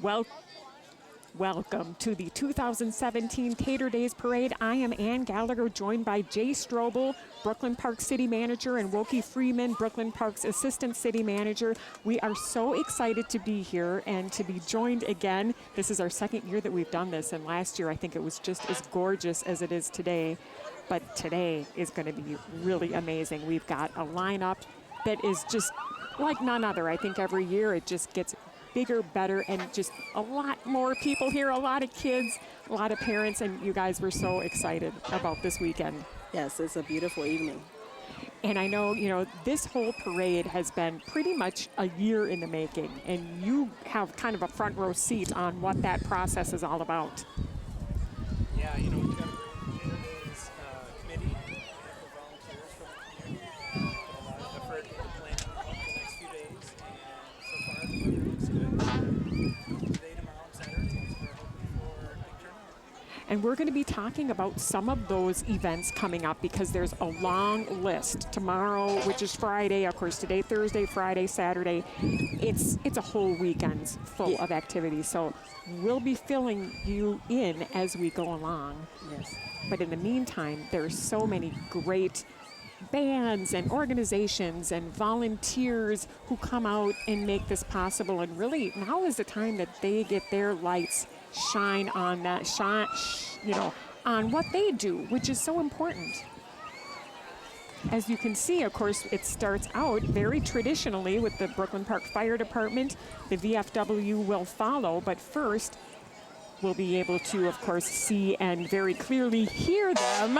Well, welcome to the 2017 Tater Days Parade. I am Ann Gallagher, joined by Jay Strobel, Brooklyn Park City Manager, and Wokey Freeman, Brooklyn Park's Assistant City Manager. We are so excited to be here and to be joined again. This is our second year that we've done this, and last year I think it was just as gorgeous as it is today. But today is going to be really amazing. We've got a lineup that is just like none other. I think every year it just gets bigger, better, and just a lot more people here, a lot of kids, a lot of parents, and you guys were so excited about this weekend. Yes, it's a beautiful evening. And I know, this whole parade has been pretty much a year in the making, and you have kind of a front row seat on what that process is all about. Yeah, we've got a great Tater Days committee for volunteers from the community. Put a lot of effort into planning the next few days, and so far the weather looks good. Today, tomorrow, and Saturday, so we're hoping for a big turnout. And we're going to be talking about some of those events coming up because there's a long list. Tomorrow, which is Friday, of course, today, Thursday, Friday, Saturday. It's a whole weekend full of activities. So we'll be filling you in as we go along. Yes. But in the meantime, there's so many great bands and organizations and volunteers who come out and make this possible. And really, now is the time that they get their lights shine on that, on what they do, which is so important. As you can see, of course, it starts out very traditionally with the Brooklyn Park Fire Department. The VFW will follow, but first we'll be able to, of course, see and very clearly hear them.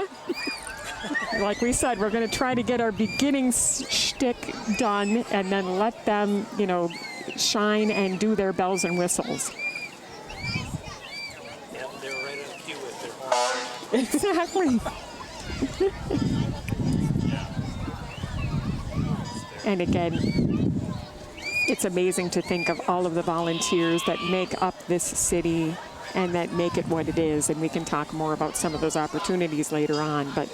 Like we said, we're going to try to get our beginning shtick done and then let them, shine and do their bells and whistles. Yeah, they were right on cue with their horns. Exactly. And again, it's amazing to think of all of the volunteers that make up this city and that make it what it is. And we can talk more about some of those opportunities later on. But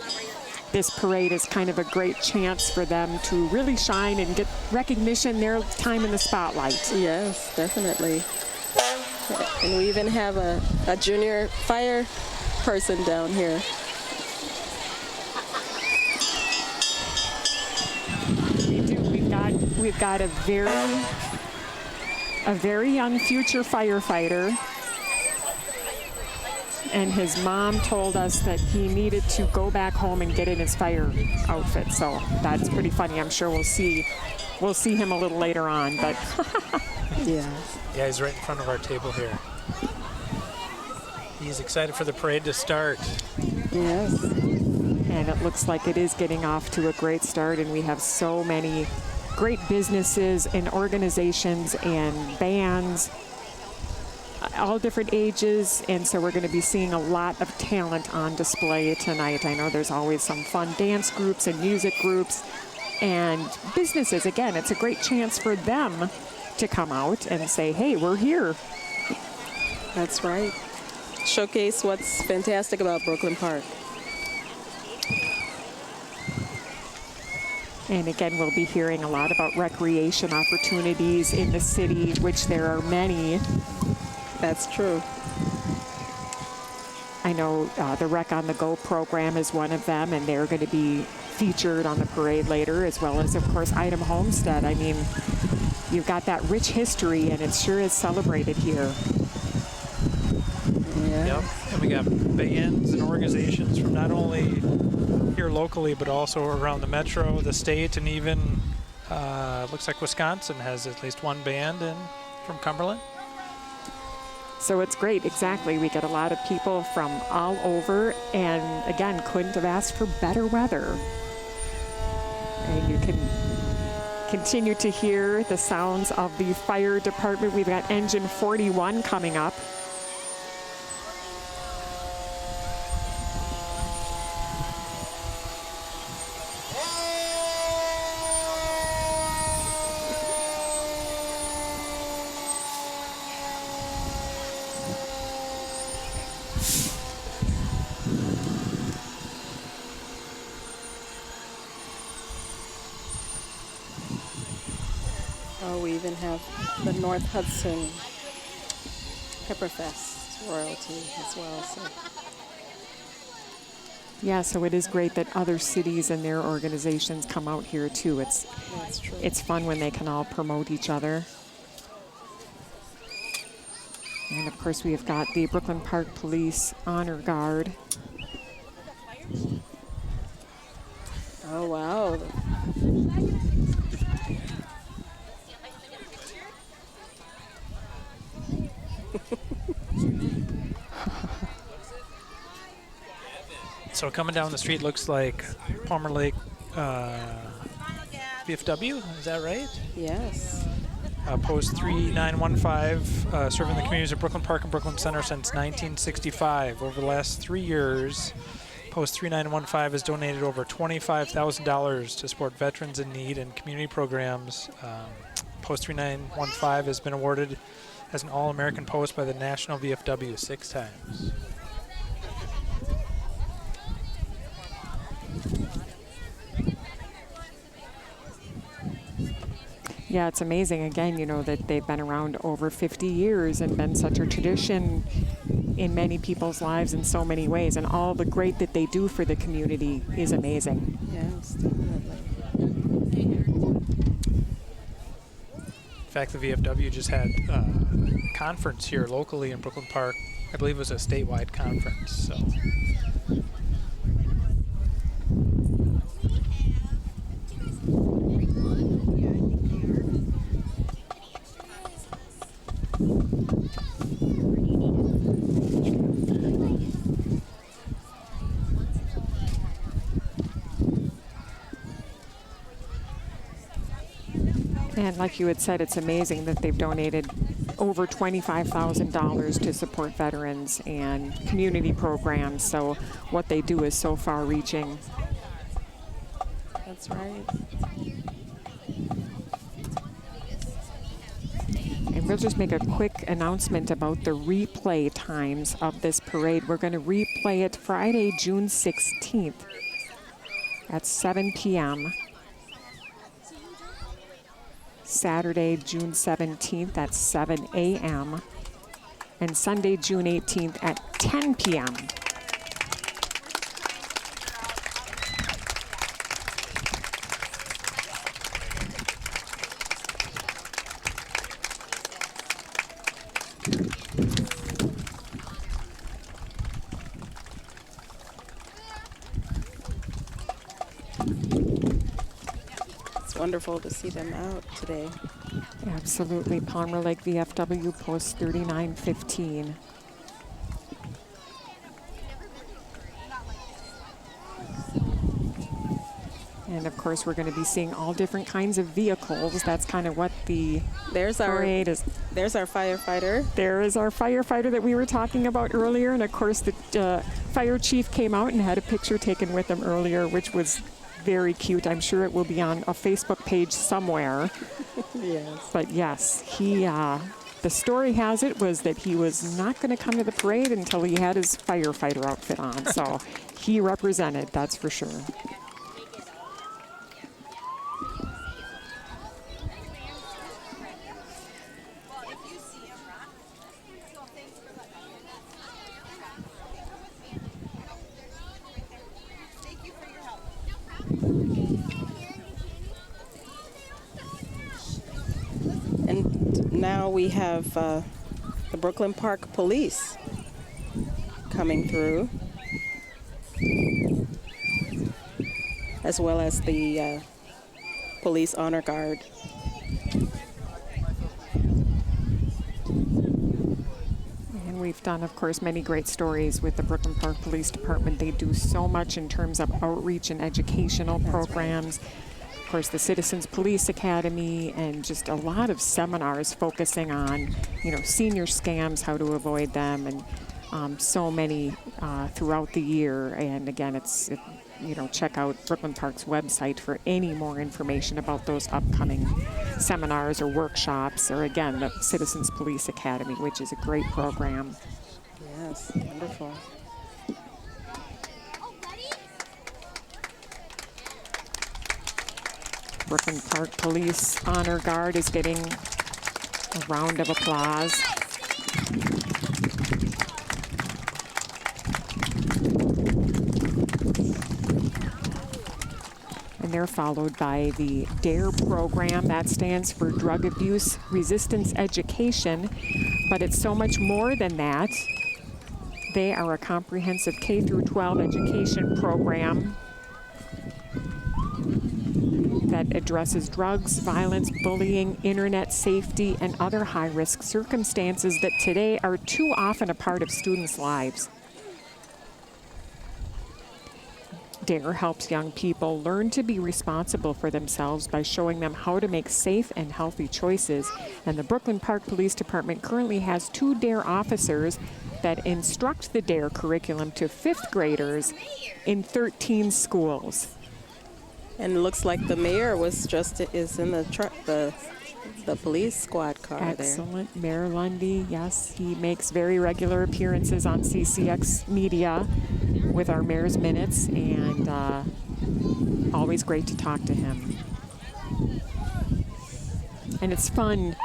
this parade is kind of a great chance for them to really shine and get recognition, their time in the spotlight. Yes, definitely. And we even have a junior fire person down here. We do. We've got a very young future firefighter. And his mom told us that he needed to go back home and get in his fire outfit. So that's pretty funny. I'm sure we'll see him a little later on. But Yeah, he's right in front of our table here. He's excited for the parade to start. yes. And it looks like it is getting off to a great start. And we have so many great businesses and organizations and bands, all different ages, and so we're going to be seeing a lot of talent on display tonight. I know there's always some fun dance groups and music groups and businesses. Again, it's a great chance for them to come out and say, hey, we're here. That's right. Showcase what's fantastic about Brooklyn Park. And again, we'll be hearing a lot about recreation opportunities in the city, which there are many. That's true. I know the Rec on the Go program is one of them, and they're going to be featured on the parade later, as well as, of course, Item Homestead. I mean, you've got that rich history, and it sure is celebrated here. Yeah. Yep, and we got bands and organizations from not only here locally, but also around the metro, the state, and even looks like Wisconsin has at least one band from Cumberland. So it's great, exactly. We get a lot of people from all over, and again, couldn't have asked for better weather. And you can continue to hear the sounds of the fire department. We've got Engine 41 coming up. Oh, we even have the North Hudson Pepperfest royalty as well. So Yeah, so it is great that other cities and their organizations come out here too. that's true. It's fun when they can all promote each other. And of course, we have got the Brooklyn Park Police Honor Guard. Oh, wow. So coming down the street looks like Palmer Lake VFW, is that right? Yes. Post 3915, serving the communities of Brooklyn Park and Brooklyn Center since 1965. Over the last 3 years, Post 3915 has donated over $25,000 to support veterans in need and community programs. Post 3915 has been awarded as an All-American Post by the National VFW 6 times. Yeah, it's amazing, again, you know, that they've been around over 50 years and been such a tradition in many people's lives in so many ways. And all the great that they do for the community is amazing. Yes, definitely. In fact, the VFW just had a conference here locally in Brooklyn Park. I believe it was a statewide conference. So. And like you had said, it's amazing that they've donated over $25,000 to support veterans and community programs. So what they do is so far-reaching. That's right. And we'll just make a quick announcement about the replay times of this parade. We're going to replay it Friday, June 16th at 7 p.m. Saturday, June 17th at 7 a.m. and Sunday, June 18th at 10 p.m. Wonderful to see them out today. Absolutely. Palmer Lake VFW Post 3915. And of course, we're going to be seeing all different kinds of vehicles. That's kind of what the parade is. There's our firefighter. There is our firefighter that we were talking about earlier. And of course, the fire chief came out and had a picture taken with him earlier, which was very cute. I'm sure it will be on a Facebook page somewhere. Yes. But yes, the story has it was that he was not going to come to the parade until he had his firefighter outfit on. So he represented, that's for sure. And now we have the Brooklyn Park Police coming through, as well as the Police Honor Guard. And we've done, of course, many great stories with the Brooklyn Park Police Department. They do so much in terms of outreach and educational programs. Of course, the Citizens Police Academy, and just a lot of seminars focusing on, you know, senior scams, how to avoid them, and so many throughout the year. And again, you know, check out Brooklyn Park's website for any more information about those upcoming seminars or workshops, or again, the Citizens Police Academy, which is a great program. Yes, wonderful. Brooklyn Park Police Honor Guard is getting a round of applause. they're followed by the DARE program. That stands for Drug Abuse Resistance Education, but it's so much more than that. They are a comprehensive K through 12 education program that addresses drugs, violence, bullying, internet safety, and other high-risk circumstances that today are too often a part of students' lives. DARE helps young people learn to be responsible for themselves by showing them how to make safe and healthy choices. And the Brooklyn Park Police Department currently has 2 DARE officers that instruct the DARE curriculum to 5th graders in 13 schools. And it looks like the mayor is in the truck, the police squad car there. Excellent. Mayor Lundy, yes, he makes very regular appearances on CCX Media with our Mayor's Minutes, and always great to talk to him. And it's fun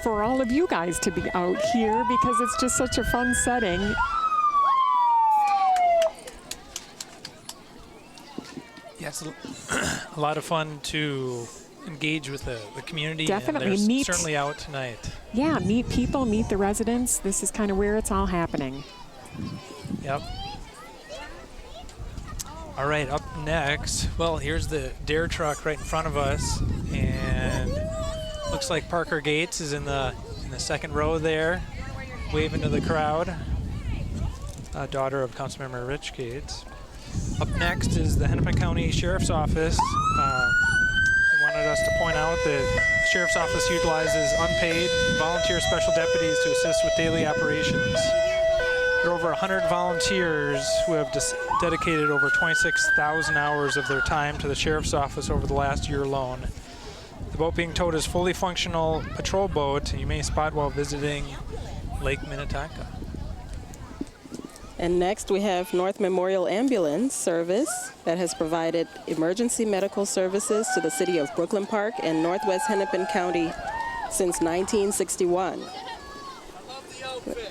for all of you guys to be out here because it's just such a fun setting. Yeah, it's a lot of fun to engage with the community. Definitely. And they're certainly out tonight. Yeah, meet people, meet the residents. This is kind of where it's all happening. Yep. All right, up next, well, here's the DARE truck right in front of us, and looks like Parker Gates is in the second row there, waving to the crowd. Daughter of Councilmember Rich Gates. Up next is the Hennepin County Sheriff's Office. They wanted us to point out that the Sheriff's Office utilizes unpaid volunteer special deputies to assist with daily operations. There are over 100 volunteers who have dedicated over 26,000 hours of their time to the Sheriff's Office over the last year alone. The boat being towed is fully functional patrol boat you may spot while visiting Lake Minnetonka. And next we have North Memorial Ambulance Service that has provided emergency medical services to the city of Brooklyn Park and Northwest Hennepin County since 1961.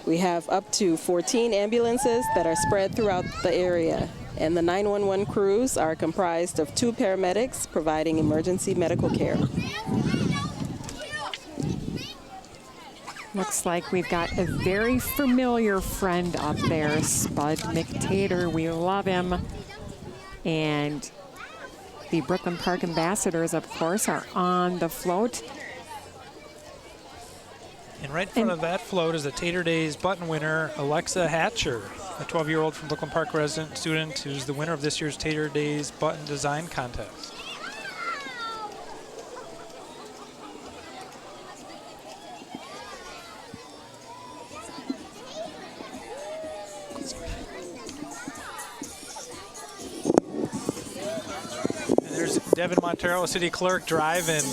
We have up to 14 ambulances that are spread throughout the area, and the 911 crews are comprised of 2 paramedics providing emergency medical care. Looks like we've got a very familiar friend up there, Spud McTater. We love him. And the Brooklyn Park Ambassadors, of course, are on the float. And right in front of that float is the Tater Daze button winner, Alexa Hatcher, a 12-year-old from Brooklyn Park resident student who's the winner of this year's Tater Daze button design contest. And there's Devin Montero, city clerk, driving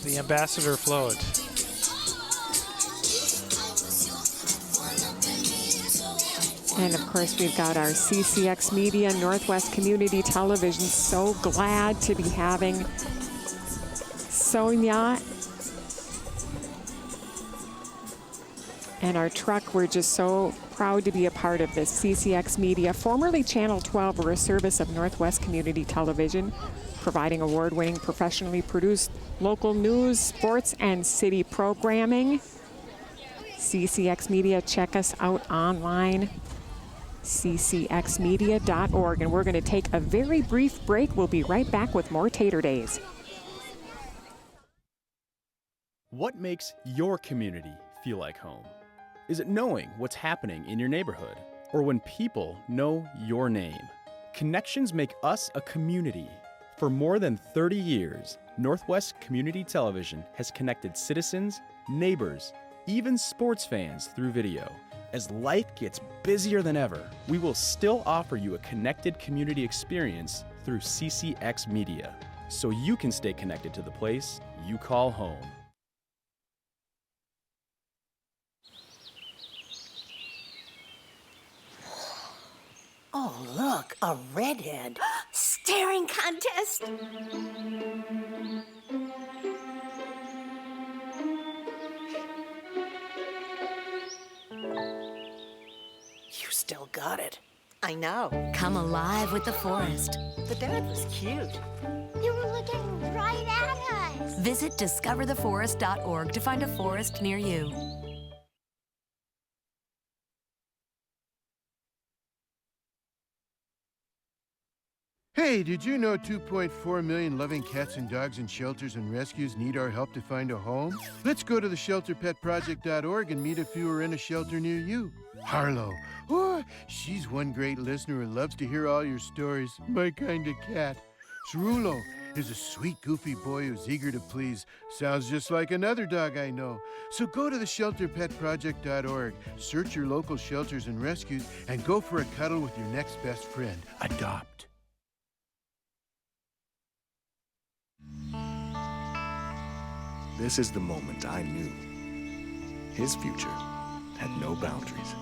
the ambassador float. And of course, we've got our CCX Media, Northwest Community Television. So glad to be having Sonia and our truck. We're just so proud to be a part of this. CCX Media, formerly Channel 12, we're a service of Northwest Community Television, providing award-winning, professionally produced local news, sports, and city programming. CCX Media, check us out online, ccxmedia.org. And we're going to take a very brief break. We'll be right back with more Tater Daze. What makes your community feel like home? Is it knowing what's happening in your neighborhood? Or when people know your name? Connections make us a community. For more than 30 years, Northwest Community Television has connected citizens, neighbors, even sports fans through video. As life gets busier than ever, we will still offer you a connected community experience through CCX Media, so you can stay connected to the place you call home. Oh, look, a redhead. Staring contest. You still got it. I know. Come alive with the forest. The dad was cute. You were looking right at us. Visit discovertheforest.org to find a forest near you. Hey, did you know 2.4 million loving cats and dogs in shelters and rescues need our help to find a home? Let's go to the shelterpetproject.org and meet if you are in a shelter near you. Harlow, oh, she's one great listener who loves to hear all your stories. My kind of cat. Cerulo is a sweet, goofy boy who's eager to please. Sounds just like another dog I know. So go to the shelterpetproject.org, search your local shelters and rescues, and go for a cuddle with your next best friend. Adopt. This is the moment I knew. His future had no boundaries.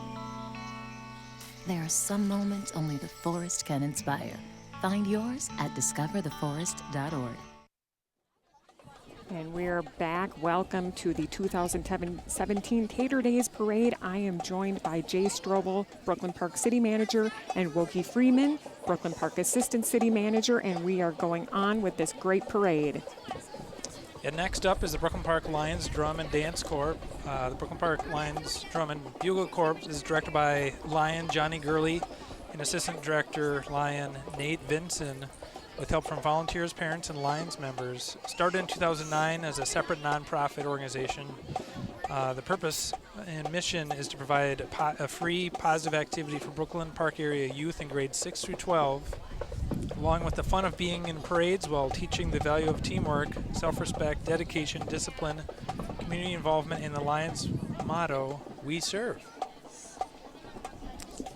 There are some moments only the forest can inspire. Find yours at discovertheforest.org. And we're back. Welcome to the 2017 Tater Days Parade. I am joined by Jay Strobel, Brooklyn Park City Manager, and Wokey Freeman, Brooklyn Park Assistant City Manager, and we are going on with this great parade. And next up is the Brooklyn Park Lions Drum and Dance Corps. The Brooklyn Park Lions Drum and Bugle Corps is directed by Lion Johnny Gurley and Assistant Director Lion Nate Vinson, with help from volunteers, parents, and Lions members. Started in 2009 as a separate nonprofit organization. The purpose and mission is to provide a free, positive activity for Brooklyn Park area youth in grades 6 through 12, along with the fun of being in parades while teaching the value of teamwork, self-respect, dedication, discipline, community involvement, and the Lions motto, "We serve."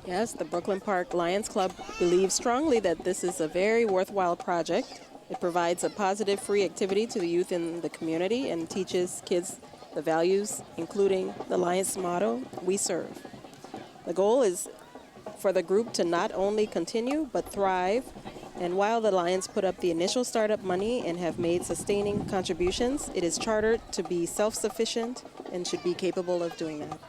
Yes, the Brooklyn Park Lions Club believes strongly that this is a very worthwhile project. It provides a positive, free activity to the youth in the community and teaches kids the values, including the Lions motto, "We serve." The goal is for the group to not only continue, but thrive. And while the Lions put up the initial startup money and have made sustaining contributions, it is chartered to be self-sufficient and should be capable of doing that.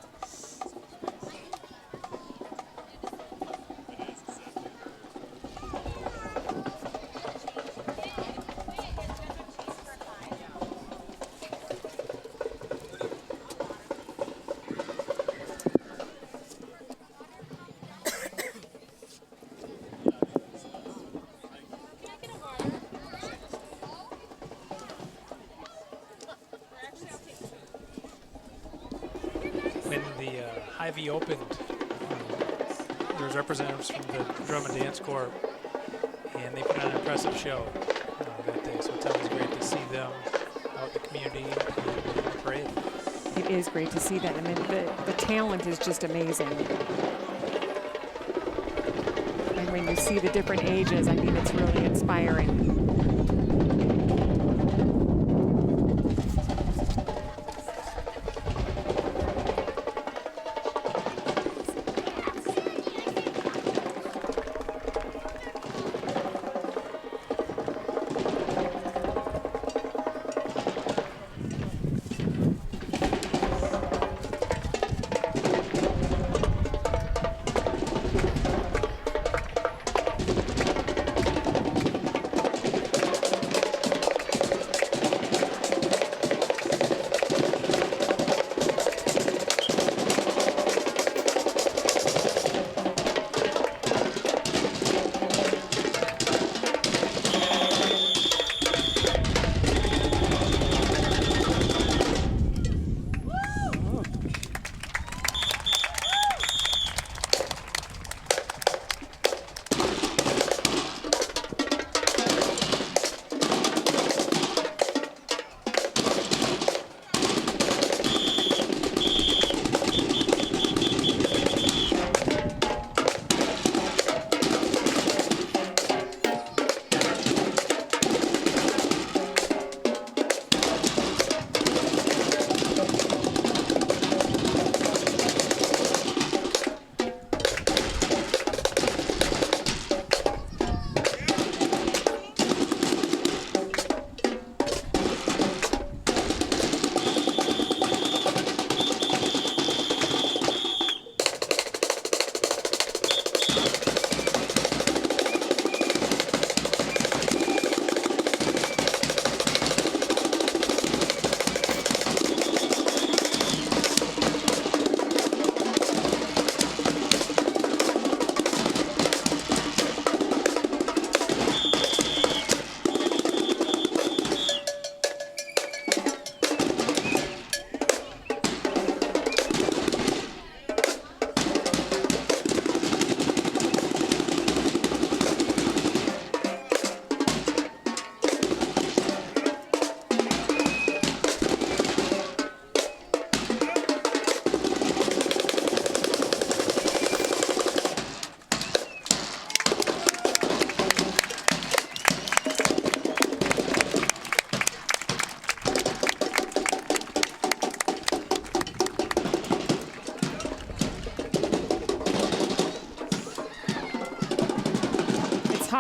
When the Hy-Vee opened, there was representatives from the Drum and Dance Corps, and they put on an impressive show that day. So it's always great to see them out in the community and in the parade. It is great to see that. I mean, the talent is just amazing. And when you see the different ages, I mean, it's really inspiring.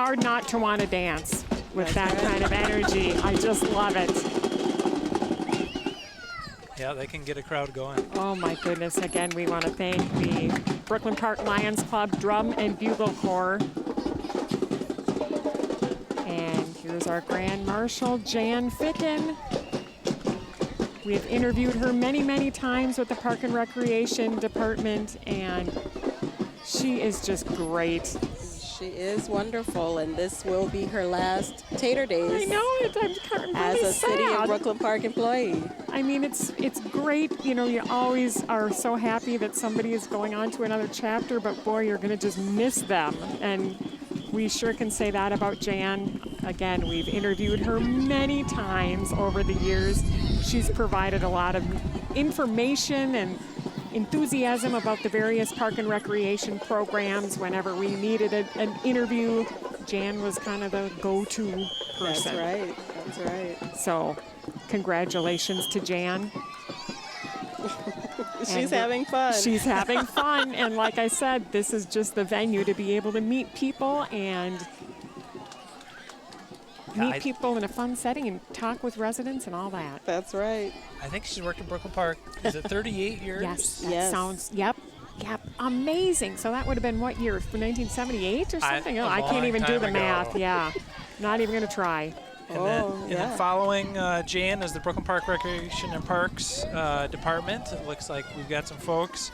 hard not to want to dance with that kind of energy. I just love it. Yeah, they can get a crowd going. Oh my goodness. Again, we want to thank the Brooklyn Park Lions Club Drum and Bugle Corps. And here's our Grand Marshal, Jan Ficken. We have interviewed her many, many times with the Park and Recreation Department, and she is just great. She is wonderful, and this will be her last Tater Days. I know it. I'm really as a sad. City of Brooklyn Park employee. I mean, it's great. You know, you always are so happy that somebody is going on to another chapter, but boy, you're going to just miss them. And we sure can say that about Jan. Again, we've interviewed her many times over the years. She's provided a lot of information and enthusiasm about the various park and recreation programs. Whenever we needed an interview, Jan was kind of the go-to person. That's right. That's right. So, congratulations to Jan. She's having fun. She's having fun. And like I said, this is just the venue to be able to meet people and meet people in a fun setting and talk with residents and all that. That's right. I think she's worked in Brooklyn Park. Is it 38 years? Yes, that Yes. sounds, yep, amazing. So that would have been what year, 1978 or something? I can't even do the math, yeah. Not even going to try. And then following Jan is the Brooklyn Park Recreation and Parks Department. It looks like we've got some folks.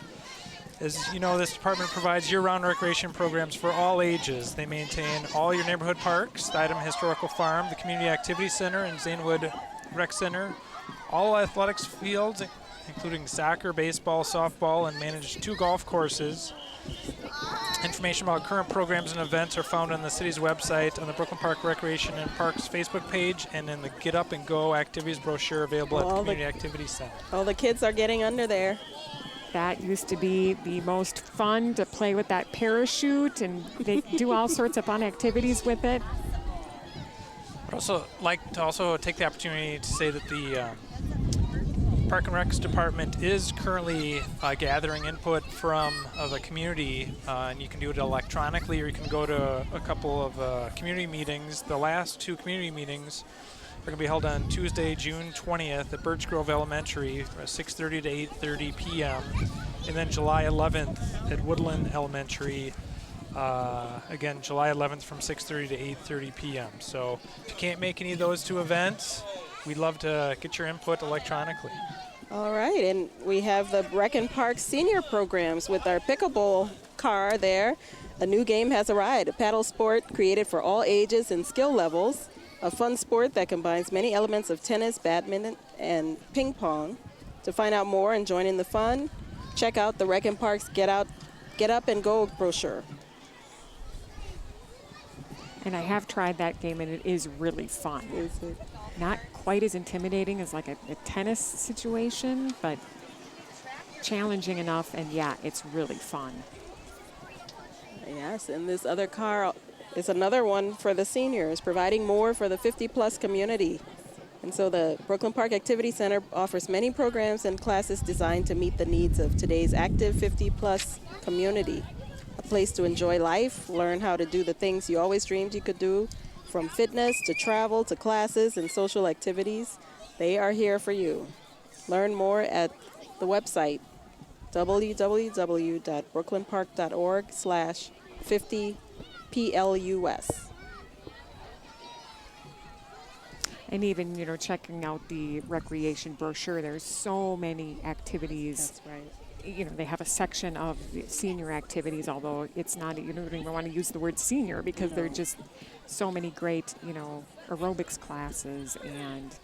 As you know, this department provides year-round recreation programs for all ages. They maintain all your neighborhood parks, the Item Historical Farm, the Community Activity Center, and Zanewood Rec Center, all athletics fields, including soccer, baseball, softball, and manage 2 golf courses. Information about current programs and events are found on the city's website, on the Brooklyn Park Recreation and Parks Facebook page, and in the Get Up and Go activities brochure available at the Community Activity Center. All the kids are getting under there. That used to be the most fun, to play with that parachute, and they do all sorts of fun activities with it. I'd also like to also take the opportunity to say that the Park and Recs Department is currently gathering input from the community, and you can do it electronically, or you can go to a couple of community meetings. The last 2 community meetings are going to be held on Tuesday, June 20th at Birch Grove Elementary, 6:30 to 8:30 p.m., and then July 11th at Woodland Elementary. Again, July 11th from 6:30 to 8:30 p.m. So if you can't make any of those 2 events, we'd love to get your input electronically. All right, and we have the Rec and Park senior programs with our pickleball car there. A new game has arrived, a paddle sport created for all ages and skill levels, a fun sport that combines many elements of tennis, badminton, and ping pong. To find out more and join in the fun, check out the Rec and Park's Get Up and Go brochure. And I have tried that game, and it is really fun. Is it? Not quite as intimidating as like a tennis situation, but challenging enough, and yeah, it's really fun. Yes, and this other car is another one for the seniors, providing more for the 50-plus community. And so the Brooklyn Park Activity Center offers many programs and classes designed to meet the needs of today's active 50-plus community. A place to enjoy life, learn how to do the things you always dreamed you could do, from fitness to travel to classes and social activities. They are here for you. Learn more at the website www.brooklynpark.org/50PLUS. And even, you know, checking out the recreation brochure, there's so many activities. That's right. You know, they have a section of the senior activities, although it's not, you don't even want to use the word senior, because there are just so many great, you know, aerobics classes and,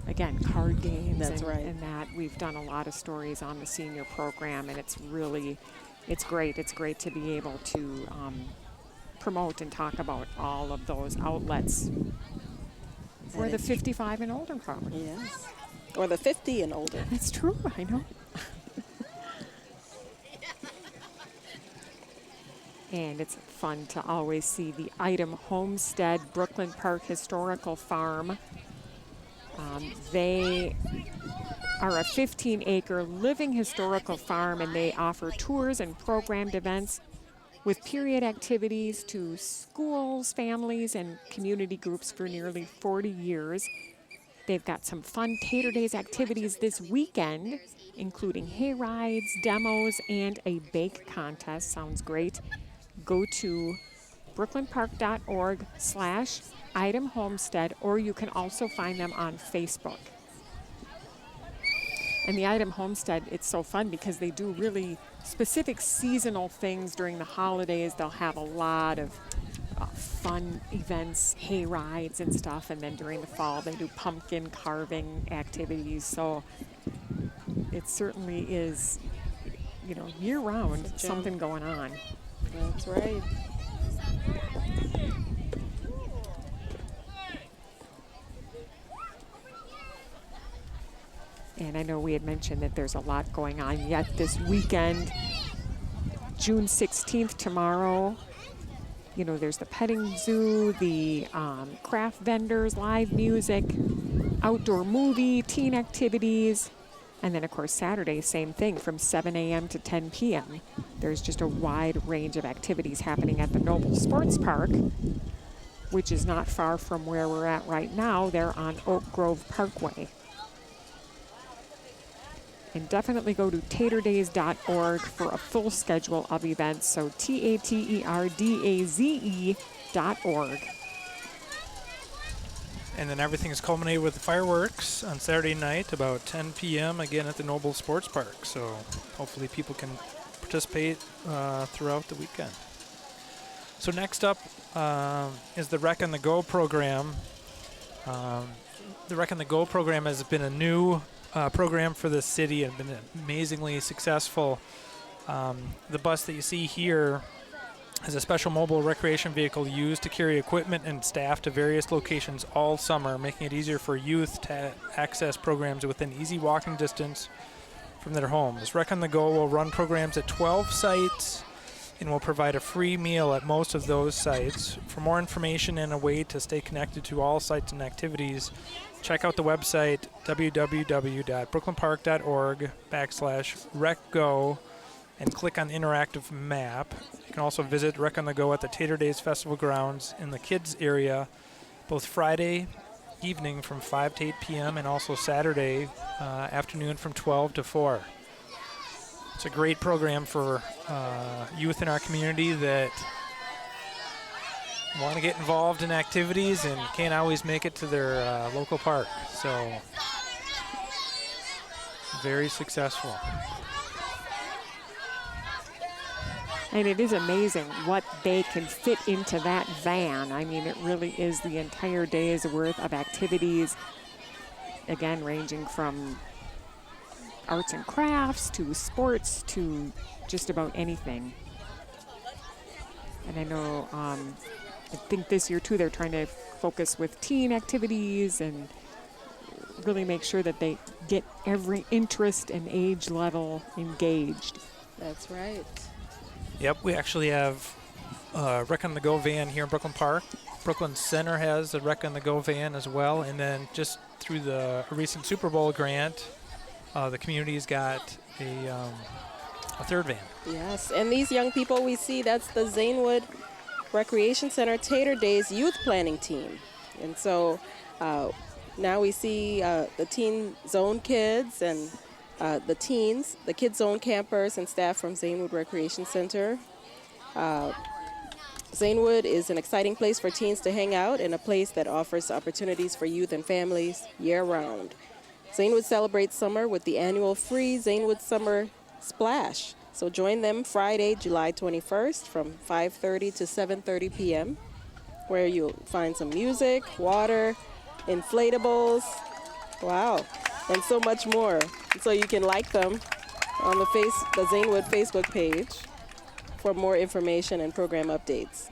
again, card games. That's right. And that. We've done a lot of stories on the senior program, and it's really, it's great. It's great to be able to promote and talk about all of those outlets for the 55 and older crowd. Yes. Or the 50 and older. That's true, I know. And it's fun to always see the Item Homestead Brooklyn Park Historical Farm. They are a 15-acre living historical farm, and they offer tours and programmed events with period activities to schools, families, and community groups for nearly 40 years. They've got some fun Tater Days activities this weekend, including hay rides, demos, and a bake contest. Sounds great. Go to brooklynpark.org/Item Homestead, or you can also find them on Facebook. And the Item Homestead, it's so fun because they do really specific seasonal things during the holidays. They'll have a lot of fun events, hay rides and stuff, and then during the fall they do pumpkin carving activities. So it certainly is, you know, year-round something going on. That's right. And I know we had mentioned that there's a lot going on yet this weekend. June 16th, tomorrow, you know, there's the petting zoo, the craft vendors, live music, outdoor movie, teen activities. And then, of course, Saturday, same thing, from 7 a.m. to 10 p.m. There's just a wide range of activities happening at the Noble Sports Park, which is not far from where we're at right now. They're on Oak Grove Parkway. And definitely go to taterdaze.org for a full schedule of events. So taterdaze.org. And then everything is culminated with the fireworks on Saturday night, about 10 p.m. again at the Noble Sports Park. So hopefully people can participate throughout the weekend. So next up is the Rec on the Go program. The Rec on the Go program has been a new program for the city and been amazingly successful. The bus that you see here is a special mobile recreation vehicle used to carry equipment and staff to various locations all summer, making it easier for youth to access programs within easy walking distance from their homes. Rec on the Go will run programs at 12 sites and will provide a free meal at most of those sites. For more information and a way to stay connected to all sites and activities, check out the website www.brooklynpark.org/recgo and click on the interactive map. You can also visit Rec on the Go at the Tater Days Festival grounds in the kids area, both Friday evening from 5 to 8 p.m. and also Saturday afternoon from 12 to 4. It's a great program for youth in our community that want to get involved in activities and can't always make it to their local park. So very successful. And it is amazing what they can fit into that van. I mean, it really is the entire day's worth of activities, again, ranging from arts and crafts to sports to just about anything. And I know, I think this year too, they're trying to focus with teen activities and really make sure that they get every interest and age level engaged. That's right. Yep, we actually have a Rec on the Go van here in Brooklyn Park. Brooklyn Center has a Rec on the Go van as well, and then just through the recent Super Bowl grant, the community's got a third van. Yes, and these young people we see, that's the Zanewood Recreation Center Tater Days Youth Planning Team. And so now we see the Teen Zone kids and the teens, the Kids Zone campers and staff from Zanewood Recreation Center. Zanewood is an exciting place for teens to hang out and a place that offers opportunities for youth and families year-round. Zanewood celebrates summer with the annual free Zanewood Summer Splash. So join them Friday, July 21st from 5:30 to 7:30 p.m., where you'll find some music, water, inflatables, wow, and so much more. So you can like them on the Zanewood Facebook page for more information and program updates.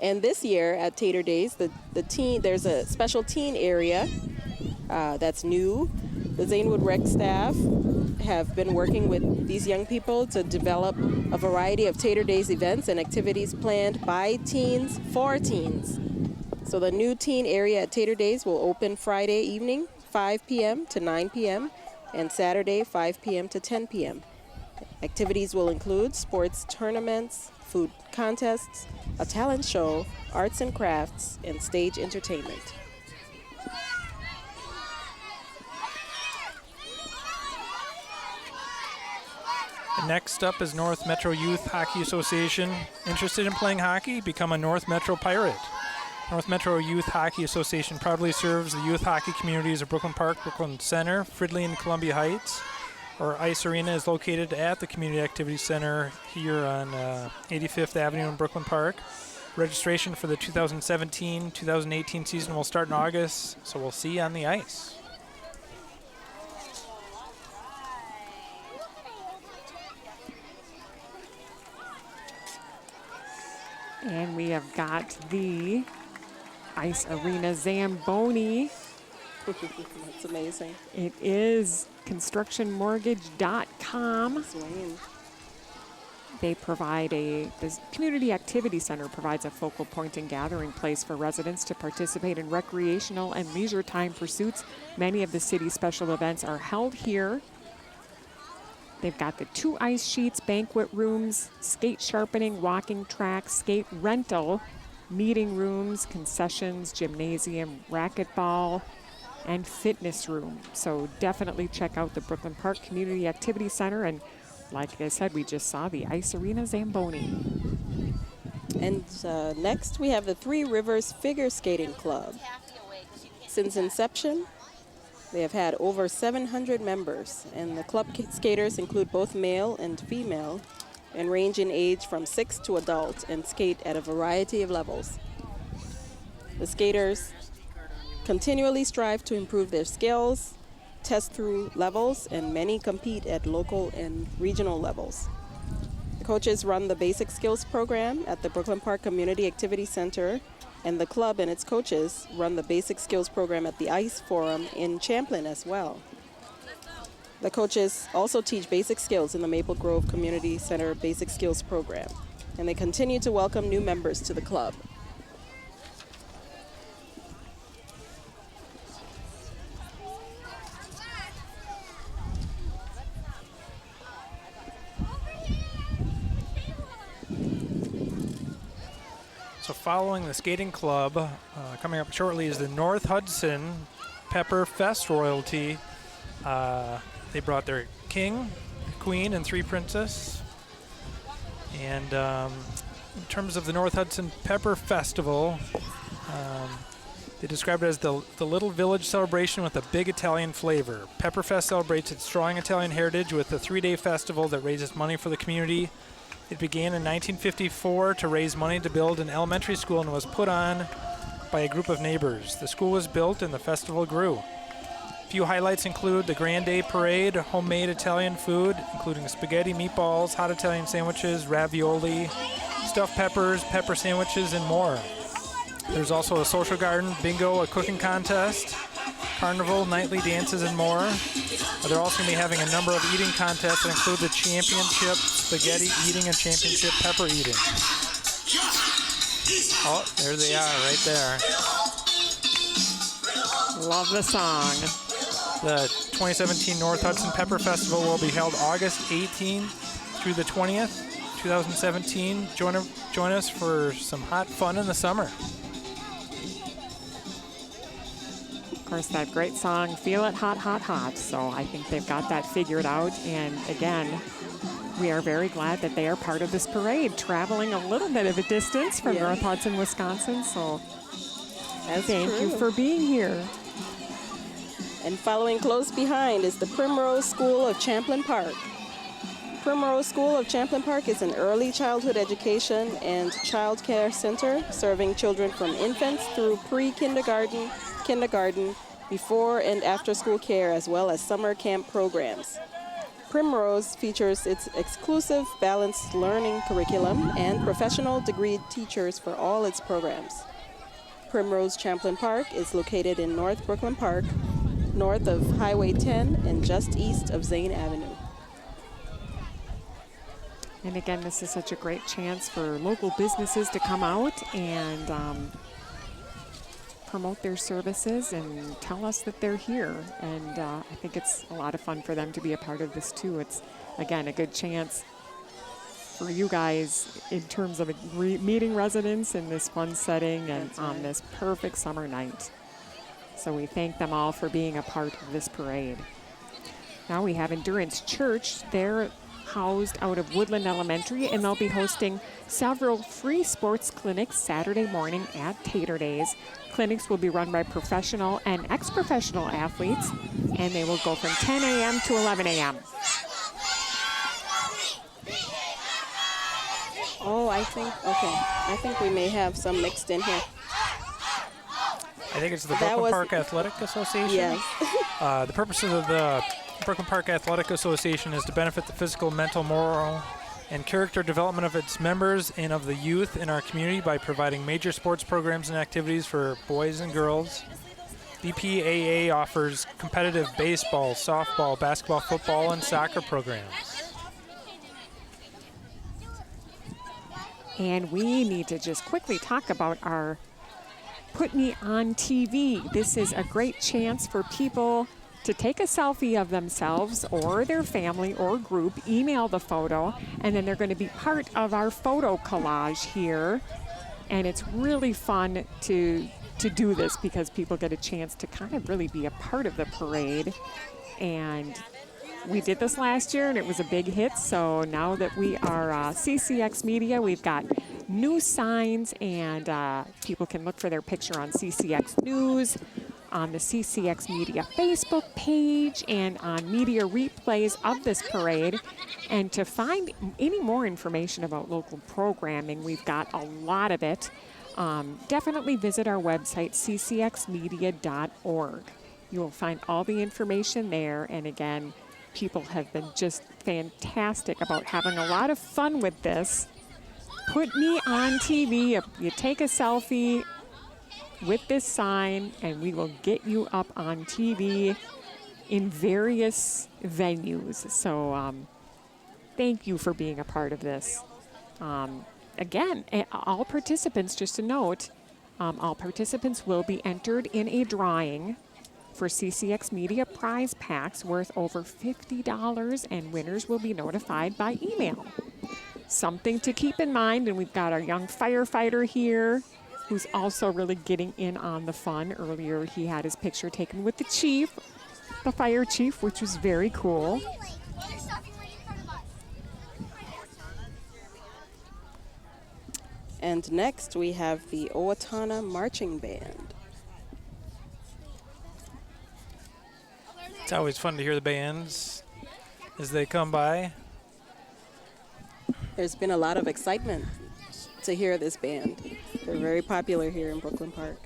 And this year at Tater Days, there's a special teen area that's new. The Zanewood Rec staff have been working with these young people to develop a variety of Tater Days events and activities planned by teens for teens. So the new teen area at Tater Days will open Friday evening, 5 p.m. to 9 p.m., and Saturday, 5 p.m. to 10 p.m. Activities will include sports tournaments, food contests, a talent show, arts and crafts, and stage entertainment. Next up is North Metro Youth Hockey Association. Interested in playing hockey? Become a North Metro Pirate. North Metro Youth Hockey Association proudly serves the youth hockey communities of Brooklyn Park, Brooklyn Center, Fridley, and Columbia Heights. Our ice arena is located at the Community Activity Center here on 85th Avenue in Brooklyn Park. Registration for the 2017-2018 season will start in August, so we'll see you on the ice. And we have got the Ice Arena Zamboni. That's amazing. It is constructionmortgage.com. Swain. They provide this Community Activity Center provides a focal point and gathering place for residents to participate in recreational and leisure time pursuits. Many of the city's special events are held here. They've got the 2 ice sheets, banquet rooms, skate sharpening, walking tracks, skate rental, meeting rooms, concessions, gymnasium, racquetball, and fitness room. So definitely check out the Brooklyn Park Community Activity Center. And like I said, we just saw the Ice Arena Zamboni. And next we have the Three Rivers Figure Skating Club. Since inception, they have had over 700 members, and the club skaters include both male and female and range in age from 6 to adult and skate at a variety of levels. The skaters continually strive to improve their skills, test through levels, and many compete at local and regional levels. The coaches run the Basic Skills program at the Brooklyn Park Community Activity Center, and the club and its coaches run the Basic Skills program at the Ice Forum in Champlin as well. The coaches also teach basic skills in the Maple Grove Community Center Basic Skills program, and they continue to welcome new members to the club. So following the skating club, coming up shortly is the North Hudson Pepper Fest royalty. They brought their king, queen, and 3 princess. And in terms of the North Hudson Pepper Festival, they describe it as the little village celebration with a big Italian flavor. Pepperfest celebrates its strong Italian heritage with a 3-day festival that raises money for the community. It began in 1954 to raise money to build an elementary school and was put on by a group of neighbors. The school was built and the festival grew. A few highlights include the Grand Day Parade, homemade Italian food, including spaghetti, meatballs, hot Italian sandwiches, ravioli, stuffed peppers, pepper sandwiches, and more. There's also a social garden, bingo, a cooking contest, carnival, nightly dances, and more. They're also going to be having a number of eating contests that include the championship spaghetti eating and championship pepper eating. Oh, there they are, right there. Love the song. The 2017 North Hudson Pepper Festival will be held August 18th through the 20th, 2017. Join us for some hot fun in the summer. Of course, that great song, Feel It Hot, Hot, Hot. So I think they've got that figured out. And again, we are very glad that they are part of this parade, traveling a little bit of a distance from North Hudson, Wisconsin. So thank you for being here. And following close behind is the Primrose School of Champlin Park. Primrose School of Champlin Park is an early childhood education and child care center serving children from infants through pre-kindergarten, kindergarten, before and after school care, as well as summer camp programs. Primrose features its exclusive balanced learning curriculum and professional degreed teachers for all its programs. Primrose Champlin Park is located in North Brooklyn Park, north of Highway 10 and just east of Zane Avenue. And again, this is such a great chance for local businesses to come out and promote their services and tell us that they're here. And I think it's a lot of fun for them to be a part of this too. It's, again, a good chance for you guys in terms of meeting residents in this fun setting and on this perfect summer night. So we thank them all for being a part of this parade. Now we have Endurance Church. They're housed out of Woodland Elementary, and they'll be hosting several free sports clinics Saturday morning at Tater Daze. Clinics will be run by professional and ex-professional athletes, and they will go from 10 a.m. to 11 a.m. Oh, I think we may have some mixed in here. I think it's the That Brooklyn was- Park Athletic Association. Yes. The purpose of the Brooklyn Park Athletic Association is to benefit the physical, mental, moral, and character development of its members and of the youth in our community by providing major sports programs and activities for boys and girls. BPAA offers competitive baseball, softball, basketball, football, and soccer programs. And we need to just quickly talk about our Put Me on TV. This is a great chance for people to take a selfie of themselves or their family or group, email the photo, and then they're going to be part of our photo collage here. And it's really fun to do this because people get a chance to kind of really be a part of the parade. And we did this last year and it was a big hit. So now that we are CCX Media, we've got new signs, and people can look for their picture on CCX News, on the CCX Media Facebook page, and on media replays of this parade. And to find any more information about local programming, we've got a lot of it. Definitely visit our website, ccxmedia.org. You will find all the information there. And again, people have been just fantastic about having a lot of fun with this. Put Me on TV. You take a selfie with this sign, and we will get you up on TV in various venues. So thank you for being a part of this. Again, all participants, just a note, all participants will be entered in a drawing for CCX Media prize packs worth over $50, and winners will be notified by email. Something to keep in mind, and we've got our young firefighter here who's also really getting in on the fun. Earlier he had his picture taken with the chief, the fire chief, which was very cool. And next we have the OWATONNA Marching Band. It's always fun to hear the bands as they come by. There's been a lot of excitement to hear this band. They're very popular here in Brooklyn Park.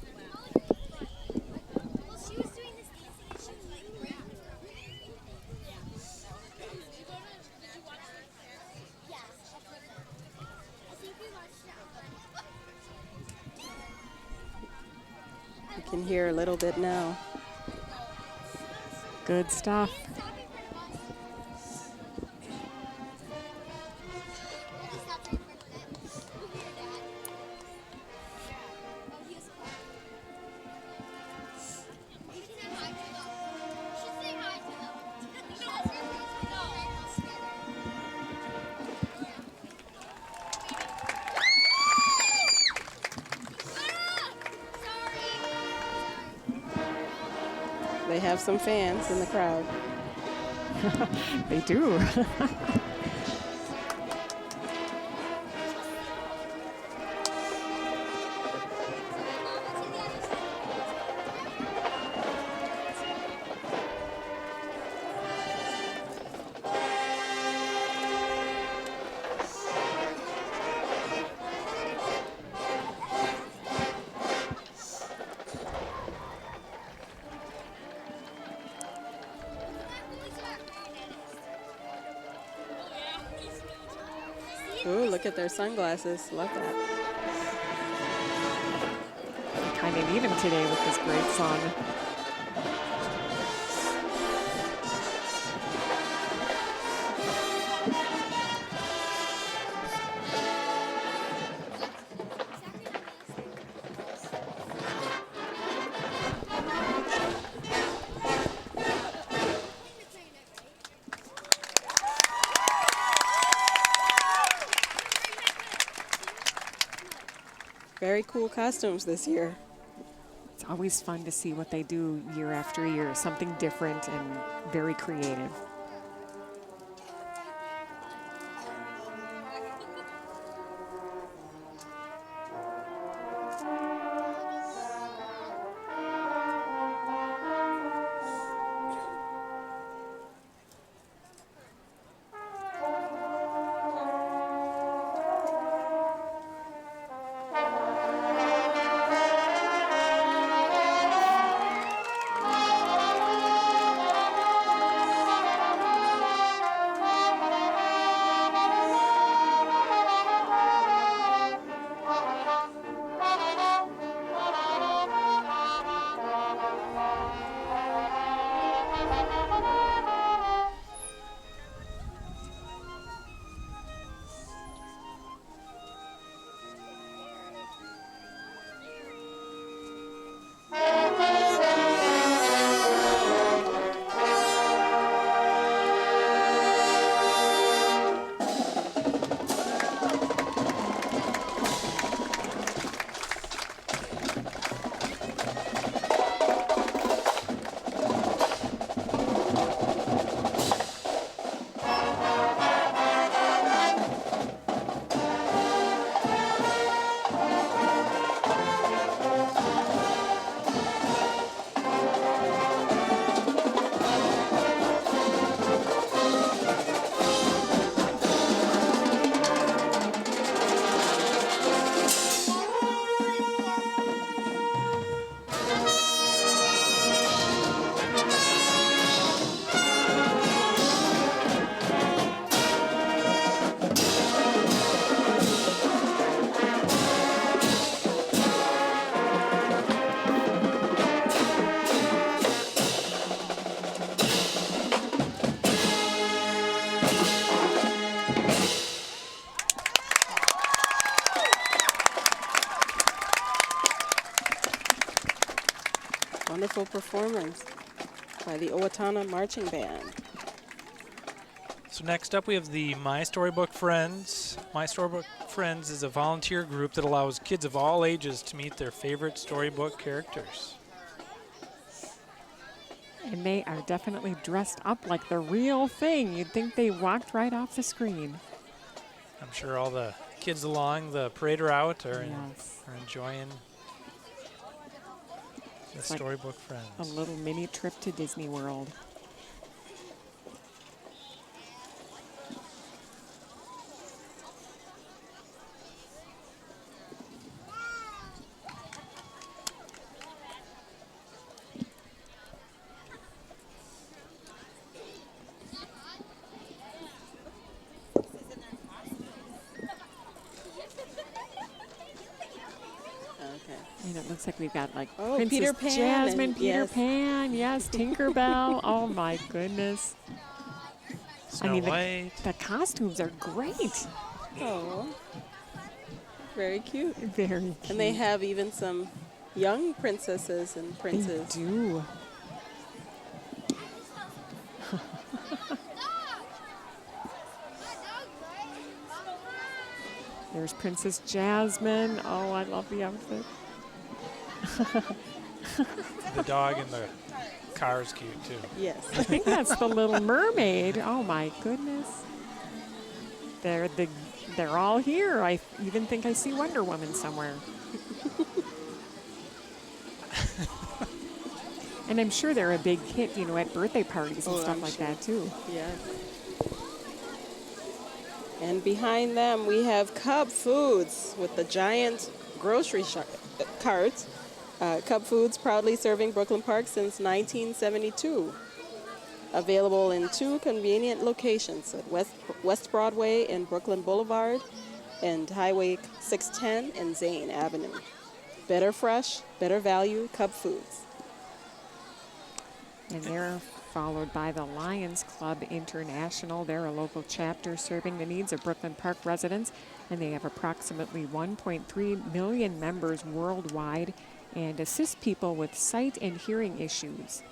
You can hear a little bit now. Good stuff. They have some fans in the crowd. They do. Ooh, look at their sunglasses. Love that. Kind of need him today with this great song. Very cool costumes this year. It's always fun to see what they do year after year, something different and very creative. Wonderful performance by the OWATONNA Marching Band. So next up we have the My Storybook Friends. My Storybook Friends is a volunteer group that allows kids of all ages to meet their favorite storybook characters. And they are definitely dressed up like the real thing. You'd think they walked right off the screen. I'm sure all the kids along the parade route are, Yes. are enjoying the It's like Storybook Friends. a little mini trip to Disney World. And it looks like we've got like Princess Peter Pan Jasmine, and- Peter yes. Pan, yes, Tinkerbell. Oh my goodness. Snow White. The costumes are great. Oh, very cute. Very cute. And they have even some young princesses and They princes. do. There's Princess Jasmine. Oh, I love the outfit. The dog in the car is cute too. Yes. I think that's the Little Mermaid. Oh my goodness. They're all here. I even think I see Wonder Woman somewhere. And I'm sure they're a big hit, you know, at birthday parties and Oh, stuff I'm like sure. that too. Yes. And behind them, we have Cub Foods with the giant grocery carts. Cub Foods proudly serving Brooklyn Park since 1972. Available in 2 convenient locations at West Broadway and Brooklyn Boulevard and Highway 610 and Zane Avenue. Better fresh, better value, Cub Foods. And they're followed by the Lions Club International. They're a local chapter serving the needs of Brooklyn Park residents, and they have approximately 1.3 million members worldwide and assist people with sight and hearing issues.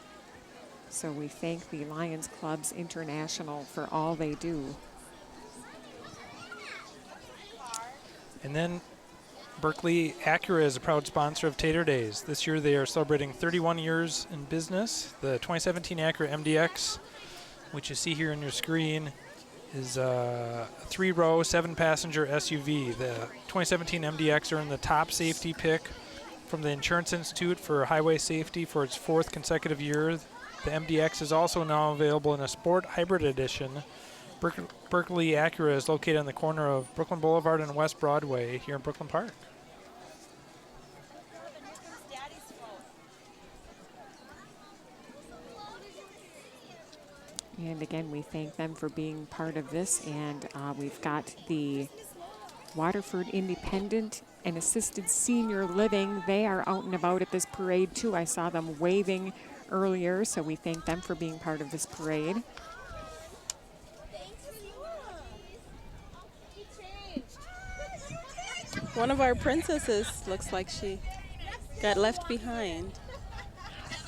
So we thank the Lions Clubs International for all they do. And then Berkeley Acura is a proud sponsor of Tater Daze. This year they are celebrating 31 years in business. The 2017 Acura MDX, which you see here on your screen, is a 3-row, 7-passenger SUV. The 2017 MDX earned the top safety pick from the Insurance Institute for highway safety for its 4th consecutive year. The MDX is also now available in a sport hybrid edition. Berkeley Acura is located on the corner of Brooklyn Boulevard and West Broadway here in Brooklyn Park. And again, we thank them for being part of this. And we've got the Waterford Independent and Assisted Senior Living. They are out and about at this parade too. I saw them waving earlier, so we thank them for being part of this parade. One of our princesses looks like she got left behind.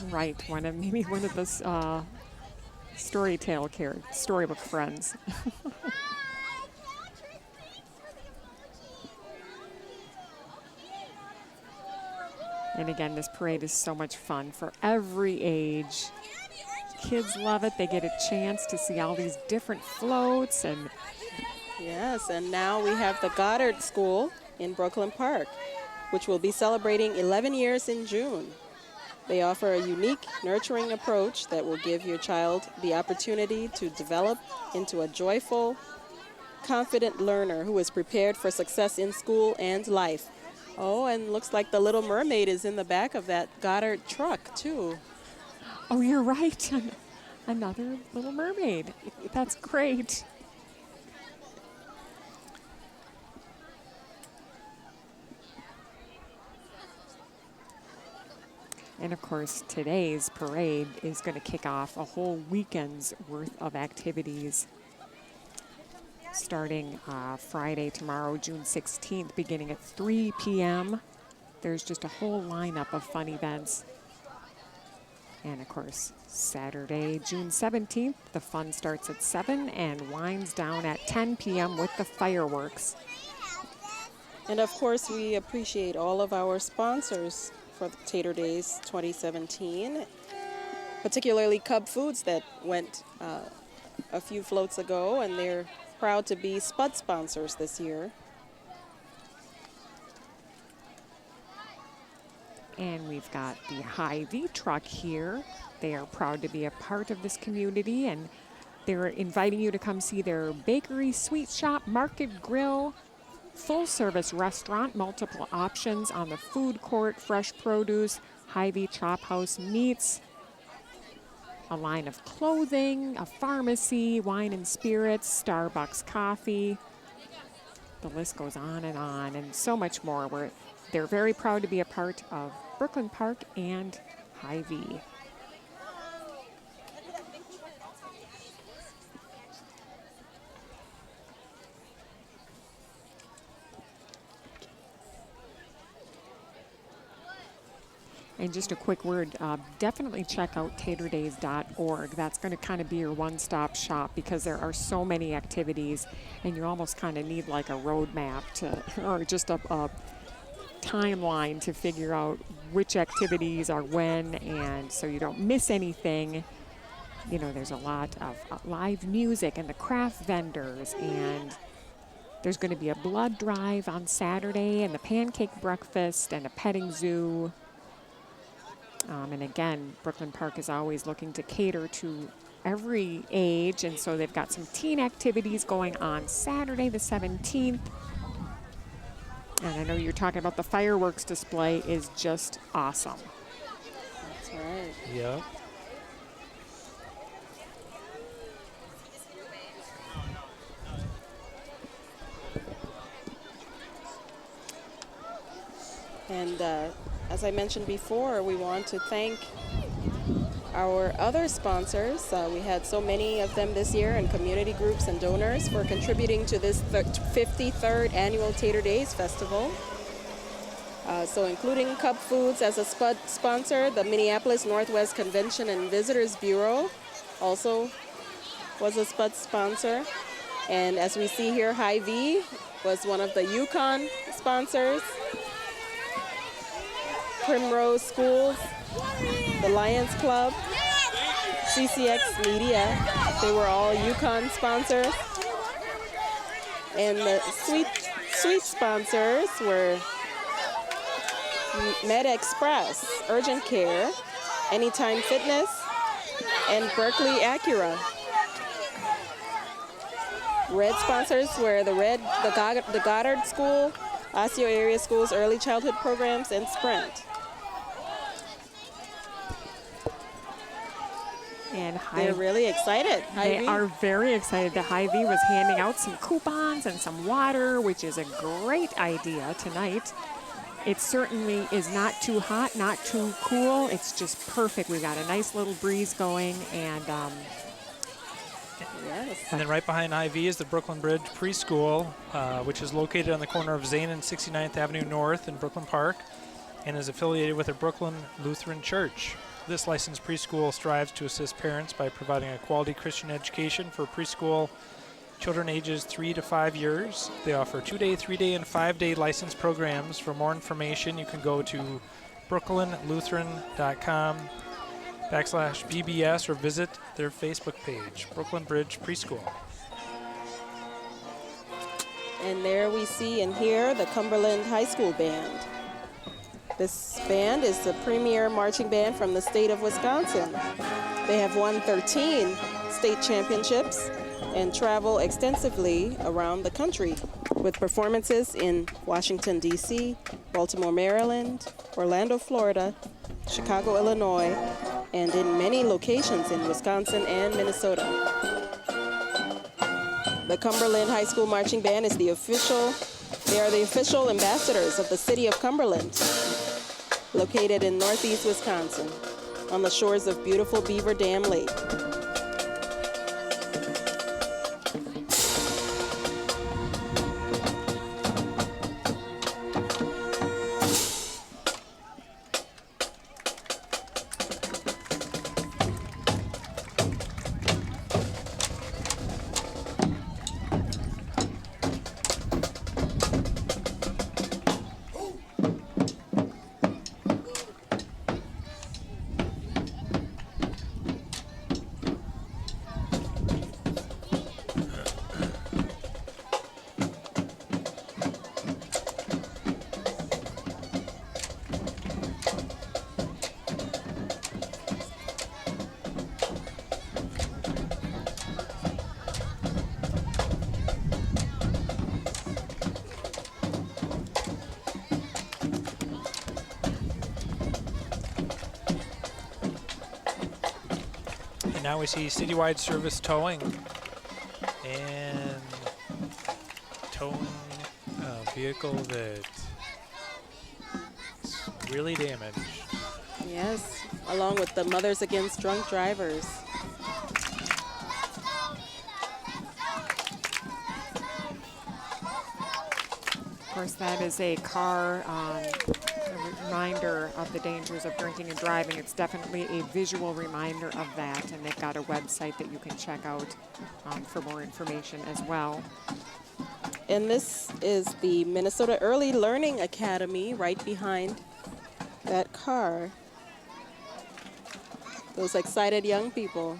Right, maybe one of the storybook friends. And again, this parade is so much fun for every age. Kids love it. They get a chance to see all these different floats. And yes, and now we have the Goddard School in Brooklyn Park, which will be celebrating 11 years in June. They offer a unique, nurturing approach that will give your child the opportunity to develop into a joyful, confident learner who is prepared for success in school and life. Oh, and looks like the Little Mermaid is in the back of that Goddard truck, too. Oh, you're right. Another Little Mermaid. That's great. And of course, today's parade is going to kick off a whole weekend's worth of activities. Starting Friday, tomorrow, June 16th, beginning at 3 p.m. There's just a whole lineup of fun events. And of course, Saturday, June 17th, the fun starts at 7 and winds down at 10 p.m. with the fireworks. And of course, we appreciate all of our sponsors for Tater Daze 2017, particularly Cub Foods that went a few floats ago, and they're proud to be Spud sponsors this year. And we've got the Hy-Vee truck here. They are proud to be a part of this community, and they're inviting you to come see their bakery, sweet shop, market, grill, full-service restaurant, multiple options on the food court, fresh produce, Hy-Vee Chop House meats, a line of clothing, a pharmacy, wine and spirits, Starbucks coffee. The list goes on, and so much more. They're very proud to be a part of Brooklyn Park and Hy-Vee. And just a quick word, definitely check out taterdaze.org. That's going to kind of be your one-stop shop because there are so many activities, and you almost kind of need like a roadmap or just a timeline to figure out which activities are when, and so you don't miss anything. You know, there's a lot of live music and the craft vendors, and there's going to be a blood drive on Saturday and the pancake breakfast and a petting zoo. And again, Brooklyn Park is always looking to cater to every age, and so they've got some teen activities going on Saturday the 17th. And I know you're talking about the fireworks display is just awesome. That's right. Yep. And as I mentioned before, we want to thank our other sponsors. We had so many of them this year, and community groups and donors for contributing to this 53rd annual Tater Daze Festival. So including Cub Foods as a sponsor, the Minneapolis Northwest Convention and Visitors Bureau also was a Spud sponsor. And as we see here, Hy-Vee was one of the Yukon sponsors. Primrose Schools, the Lions Club, CCX Media. They were all Yukon sponsors. And the sweet sponsors were Med Express, Urgent Care, Anytime Fitness, and Berkeley Acura. Red sponsors were the Goddard School, Osseo Area Schools, Early Childhood Programs, and Sprint. And They're really excited. They are very excited. The Hy-Vee was handing out some coupons and some water, which is a great idea tonight. It certainly is not too hot, not too cool. It's just perfect. We've got a nice little breeze going, and yes. And then right behind Hy-Vee is the Brooklyn Bridge Preschool, which is located on the corner of Zane and 69th Avenue North in Brooklyn Park and is affiliated with the Brooklyn Lutheran Church. This licensed preschool strives to assist parents by providing a quality Christian education for preschool children ages 3 to 5 years. They offer 2-day, 3-day, and 5-day licensed programs. For more information, you can go to brooklynlutheran.com/BBS or visit their Facebook page, Brooklyn Bridge Preschool. And there we see and hear the Cumberland High School Band. This band is the premier marching band from the state of Wisconsin. They have won 13 state championships and travel extensively around the country with performances in Washington, D.C., Baltimore, Maryland, Orlando, Florida, Chicago, Illinois, and in many locations in Wisconsin and Minnesota. The Cumberland High School Marching Band is they are the official ambassadors of the city of Cumberland, located in northeast Wisconsin, on the shores of beautiful Beaver Dam Lake. Now we see citywide service towing and towing a vehicle that's really damaged. Yes, along with the Mothers Against Drunk Drivers. of course that is a car, a reminder of the dangers of drinking and driving. It's definitely a visual reminder of that, and they've got a website that you can check out for more information as well. And this is the Minnesota Early Learning Academy right behind that car. Those excited young people.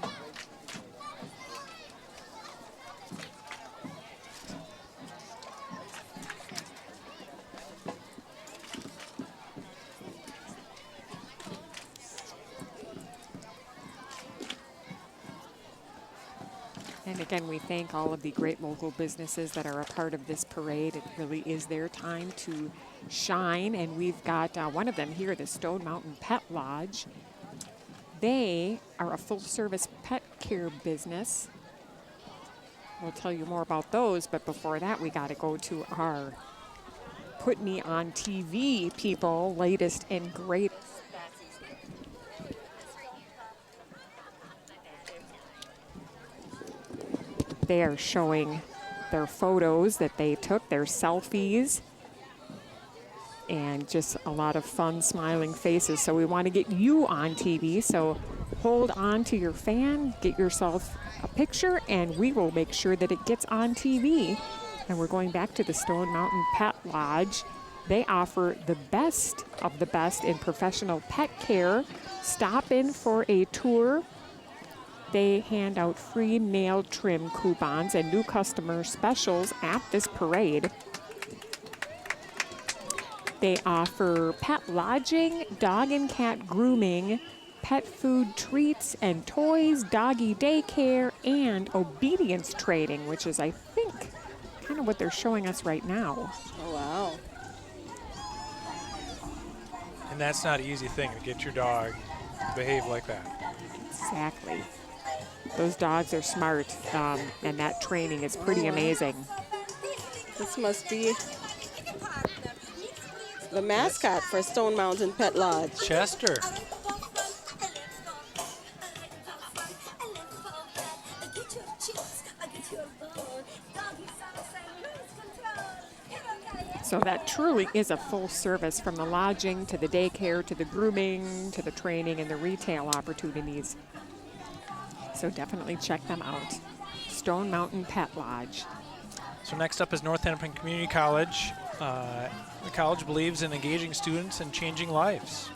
And again, we thank all of the great local businesses that are a part of this parade. It really is their time to shine. And we've got one of them here, the Stone Mountain Pet Lodge. They are a full-service pet care business. We'll tell you more about those, but before that, we got to go to our Put Me on TV people, latest and great. They are showing their photos that they took, their selfies, and just a lot of fun, smiling faces. So we want to get you on TV. So hold on to your fan, get yourself a picture, and we will make sure that it gets on TV. And we're going back to the Stone Mountain Pet Lodge. They offer the best of the best in professional pet care. Stop in for a tour. They hand out free nail trim coupons and new customer specials at this parade. They offer pet lodging, dog and cat grooming, pet food treats and toys, doggy daycare, and obedience training, which is, I think, kind of what they're showing us right now. Oh, wow. And that's not an easy thing to get your dog to behave like that. Exactly. Those dogs are smart, and that training is pretty amazing. This must be the mascot for Stone Mountain Pet Lodge. Chester. So that truly is a full service, from the lodging to the daycare to the grooming to the training and the retail opportunities. So definitely check them out. Stone Mountain Pet Lodge. So next up is North Hennepin Community College. The college believes in engaging students and changing lives.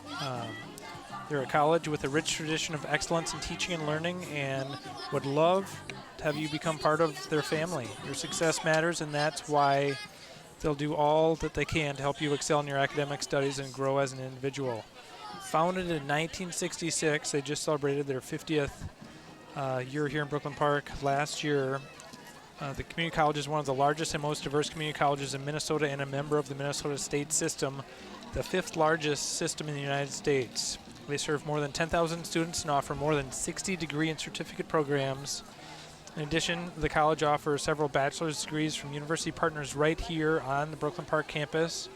They're a college with a rich tradition of excellence in teaching and learning, and would love to have you become part of their family. Your success matters, and that's why they'll do all that they can to help you excel in your academic studies and grow as an individual. Founded in 1966, they just celebrated their 50th year here in Brooklyn Park last year. The community college is one of the largest and most diverse community colleges in Minnesota and a member of the Minnesota State System, the 5th largest system in the United States. They serve more than 10,000 students and offer more than 60 degree and certificate programs. In addition, the college offers several bachelor's degrees from university partners right here on the Brooklyn Park campus.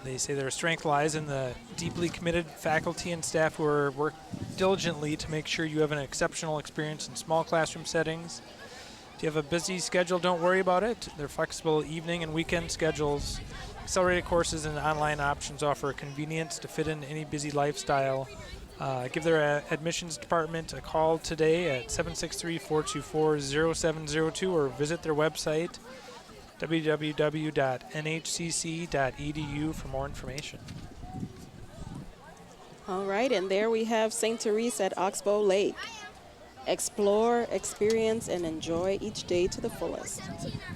They say their strength lies in the deeply committed faculty and staff who work diligently to make sure you have an exceptional experience in small classroom settings. If you have a busy schedule, don't worry about it. Their flexible evening and weekend schedules, accelerated courses, and online options offer convenience to fit in any busy lifestyle. Give their admissions department a call today at 763-424-0702 or visit their website, www.nhcc.edu, for more information. All right, and there we have St. Therese at Oxbow Lake. Explore, experience, and enjoy each day to the fullest.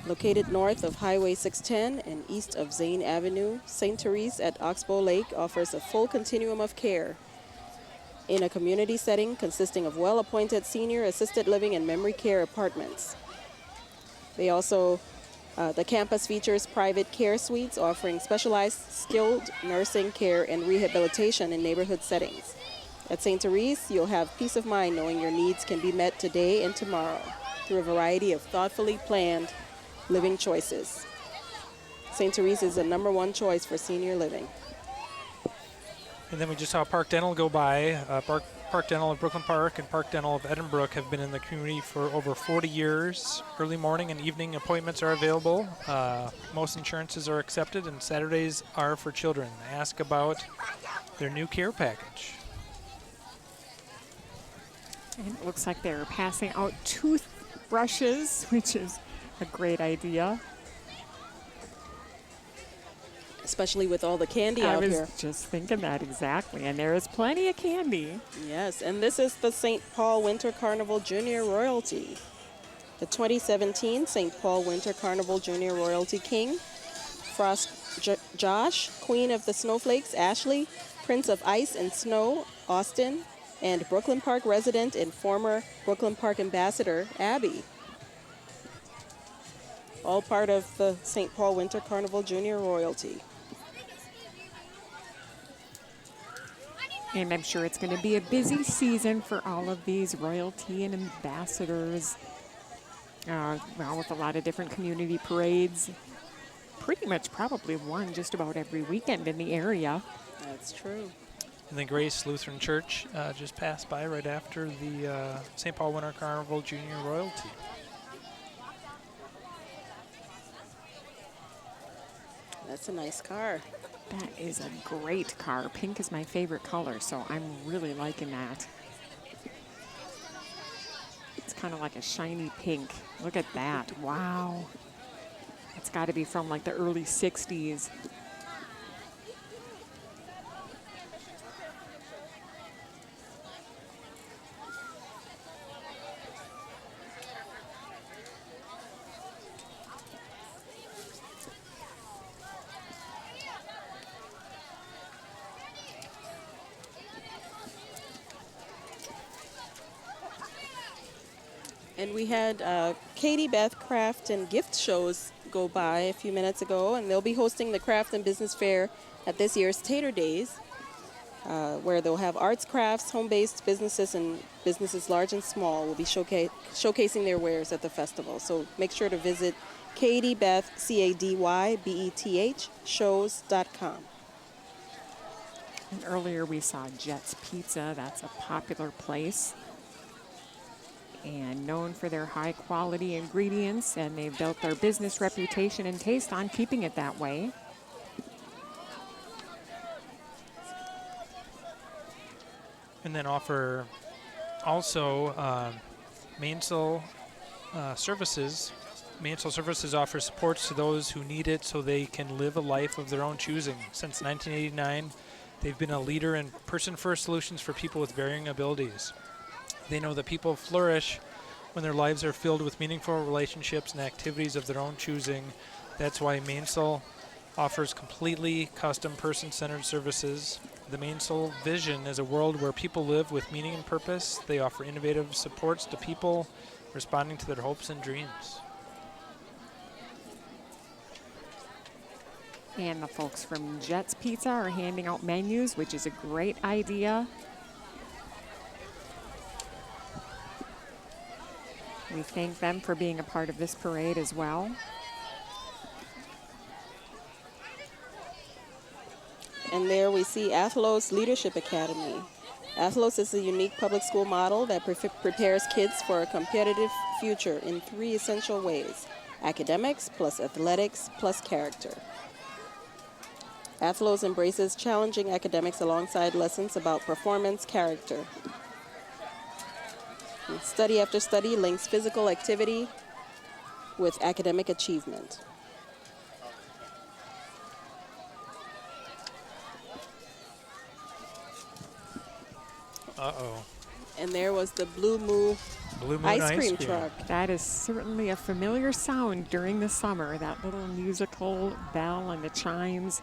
Located north of Highway 610 and east of Zane Avenue, St. Therese at Oxbow Lake offers a full continuum of care in a community setting consisting of well-appointed senior assisted living and memory care apartments. They also, the campus features private care suites offering specialized skilled nursing care and rehabilitation in neighborhood settings. At St. Therese, you'll have peace of mind knowing your needs can be met today and tomorrow through a variety of thoughtfully planned living choices. St. Therese is the #1 choice for senior living. And then we just saw Park Dental go by. Park Dental of Brooklyn Park and Park Dental of Edinburgh have been in the community for over 40 years. Early morning and evening appointments are available. Most insurances are accepted, and Saturdays are for children. Ask about their new care package. And it looks like they're passing out toothbrushes, which is a great idea. Especially with all the candy out here. I was just thinking that exactly, and there is plenty of candy. Yes, and this is the St. Paul Winter Carnival Junior Royalty. The 2017 St. Paul Winter Carnival Junior Royalty King, Frost Josh, Queen of the Snowflakes Ashley, Prince of Ice and Snow Austin, and Brooklyn Park resident and former Brooklyn Park ambassador Abby. All part of the St. Paul Winter Carnival Junior Royalty. And I'm sure it's going to be a busy season for all of these royalty and ambassadors. Well, with a lot of different community parades. Pretty much probably one just about every weekend in the area. That's true. And then Grace Lutheran Church just passed by right after the St. Paul Winter Carnival Junior Royalty. That's a nice car. That is a great car. Pink is my favorite color, so I'm really liking that. It's kind of like a shiny pink. Look at that. Wow. It's got to be from like the early 60s. And we had Katie Beth craft and gift shows go by a few minutes ago, and they'll be hosting the craft and business fair at this year's Tater Daze, where they'll have arts, crafts, home-based businesses, and businesses large and small will be showcasing their wares at the festival. So make sure to visit Katie Beth, CADYBETH, shows.com. And earlier we saw Jet's Pizza. That's a popular place and known for their high quality ingredients, and they've built their business reputation and taste on keeping it that way. And then offer also Mainsail Services. Mainsail Services offers supports to those who need it so they can live a life of their own choosing. Since 1989, they've been a leader in person-first solutions for people with varying abilities. They know that people flourish when their lives are filled with meaningful relationships and activities of their own choosing. That's why Mainsail offers completely custom person-centered services. The Mainsail vision is a world where people live with meaning and purpose. They offer innovative supports to people responding to their hopes and dreams. And the folks from Jet's Pizza are handing out menus, which is a great idea. We thank them for being a part of this parade as well. And there we see Athlos Leadership Academy. Athlos is a unique public school model that prepares kids for a competitive future in 3 essential ways: academics plus athletics plus character. Athlos embraces challenging academics alongside lessons about performance character. And study after study links physical activity with academic achievement. Uh-oh. And there was the Blue Moo ice cream truck. That is certainly a familiar sound during the summer, that little musical bell and the chimes.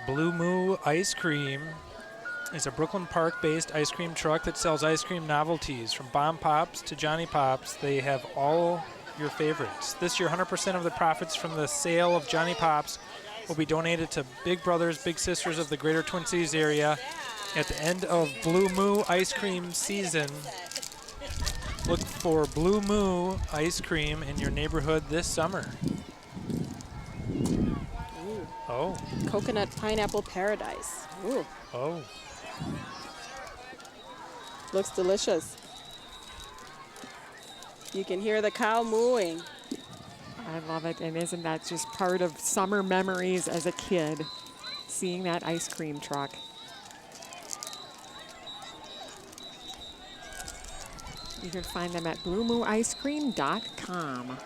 Blue Moo Ice Cream is a Brooklyn Park-based ice cream truck that sells ice cream novelties. From Bomb Pops to Johnny Pops, they have all your favorites. This year, 100% of the profits from the sale of Johnny Pops will be donated to Big Brothers Big Sisters of the Greater Twin Cities area. At the end of Blue Moo ice cream season, look for Blue Moo ice cream in your neighborhood this summer. Ooh. Oh. Coconut pineapple paradise. Ooh. Oh. Looks delicious. You can hear the cow mooing. I love it, and isn't that just part of summer memories as a kid, seeing that ice cream truck? You can find them at bluemooicecream.com.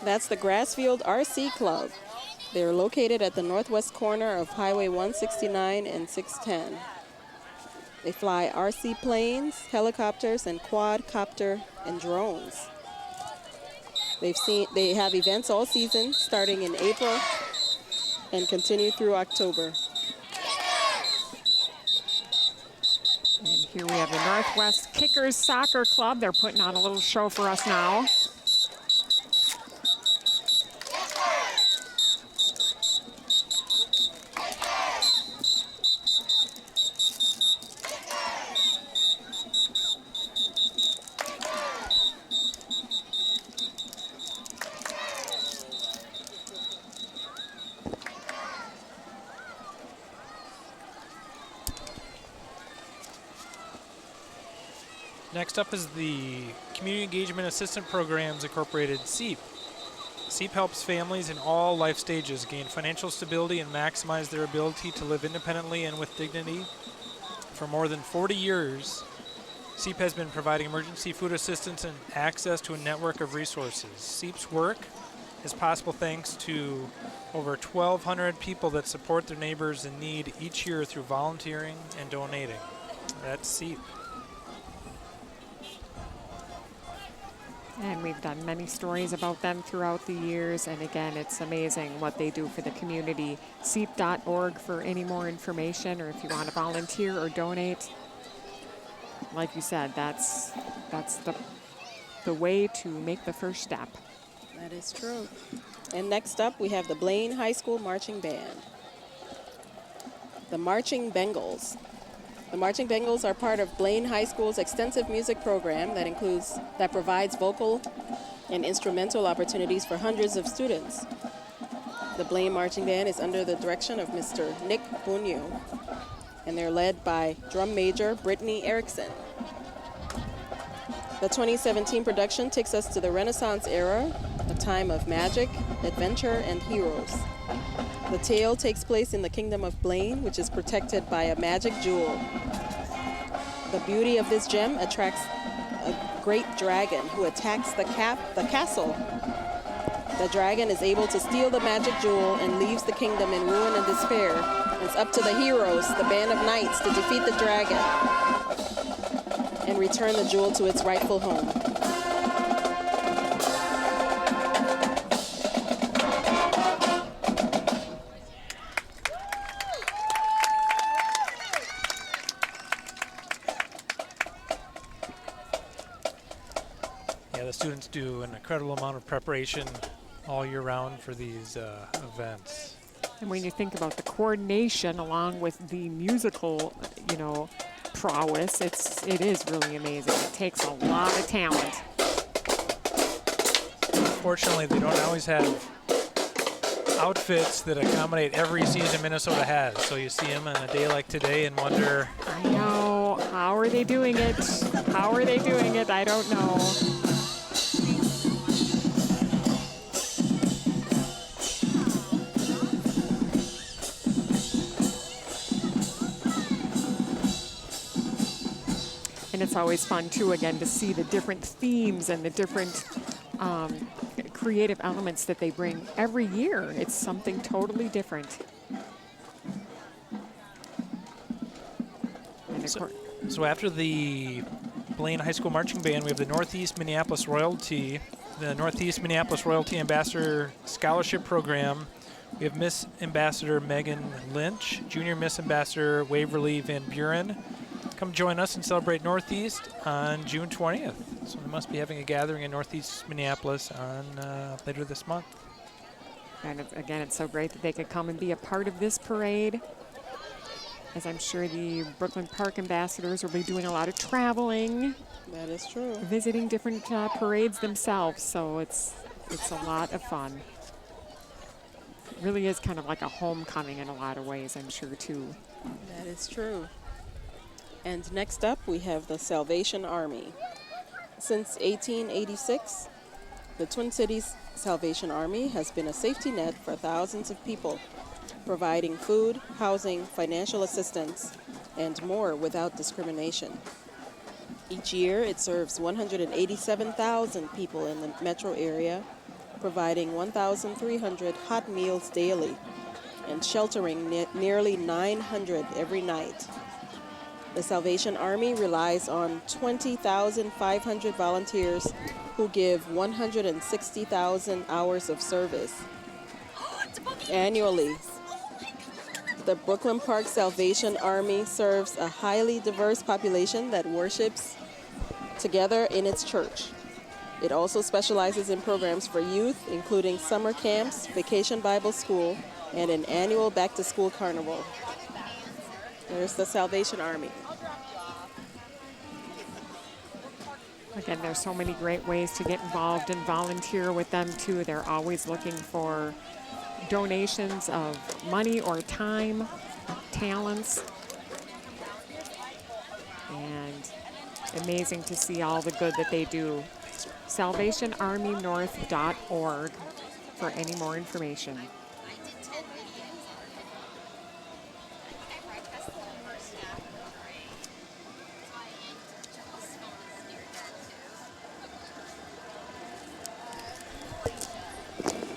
That's the Grassfield RC Club. They're located at the northwest corner of Highway 169 and 610. They fly RC planes, helicopters, and quadcopter and drones. They have events all season, starting in April and continue through October. And here we have the Northwest Kickers Soccer Club. They're putting on a little show for us now. Next up is the Community Engagement Assistant Programs Incorporated, CEAP. CEAP helps families in all life stages gain financial stability and maximize their ability to live independently and with dignity. For more than 40 years, CEAP has been providing emergency food assistance and access to a network of resources. CEAP's work is possible thanks to over 1,200 people that support their neighbors in need each year through volunteering and donating. That's CEAP. And we've done many stories about them throughout the years. And again, it's amazing what they do for the community. CEAP.org for any more information, or if you want to volunteer or donate. Like you said, that's the way to make the first step. That is true. And next up, we have the Blaine High School Marching Band. The Marching Bengals. The Marching Bengals are part of Blaine High School's extensive music program that provides vocal and instrumental opportunities for hundreds of students. The Blaine Marching Band is under the direction of Mr. Nick Bunyu, and they're led by drum major Brittany Erickson. The 2017 production takes us to the Renaissance era, a time of magic, adventure, and heroes. The tale takes place in the Kingdom of Blaine, which is protected by a magic jewel. The beauty of this gem attracts a great dragon who attacks the castle. The dragon is able to steal the magic jewel and leaves the kingdom in ruin and despair. It's up to the heroes, the band of knights, to defeat the dragon and return the jewel to its rightful home. The students do an incredible amount of preparation all year round for these events. And when you think about the coordination along with the musical, prowess, it is really amazing. It takes a lot of talent. Unfortunately, they don't always have outfits that accommodate every season Minnesota has. So you see them on a day like today and wonder, I know, how are they doing it? How are they doing it? I don't know. And it's always fun, too, again, to see the different themes and the different creative elements that they bring every year. It's something totally different. And so after the Blaine High School Marching Band, we have the Northeast Minneapolis Royalty Ambassador Scholarship Program. We have Miss Ambassador Megan Lynch, Junior Miss Ambassador Waverly Van Buren. Come join us and celebrate Northeast on June 20th. So we must be having a gathering in Northeast Minneapolis on later this month. And again, it's so great that they could come and be a part of this parade, as I'm sure the Brooklyn Park ambassadors will be doing a lot of traveling. That is true. Visiting different parades themselves, so it's a lot of fun. It really is kind of like a homecoming in a lot of ways, I'm sure, too. That is true. And next up, we have the Salvation Army. Since 1886, the Twin Cities Salvation Army has been a safety net for thousands of people, providing food, housing, financial assistance, and more without discrimination. Each year, it serves 187,000 people in the metro area, providing 1,300 hot meals daily and sheltering nearly 900 every night. The Salvation Army relies on 20,500 volunteers who give 160,000 hours of service annually. The Brooklyn Park Salvation Army serves a highly diverse population that worships together in its church. It also specializes in programs for youth, including summer camps, vacation Bible school, and an annual back-to-school carnival. There's the Salvation Army. Again, there's so many great ways to get involved and volunteer with them, too. They're always looking for donations of money or time, talents. And Amazing to see all the good that they do. SalvationArmyNorth.org for any more information.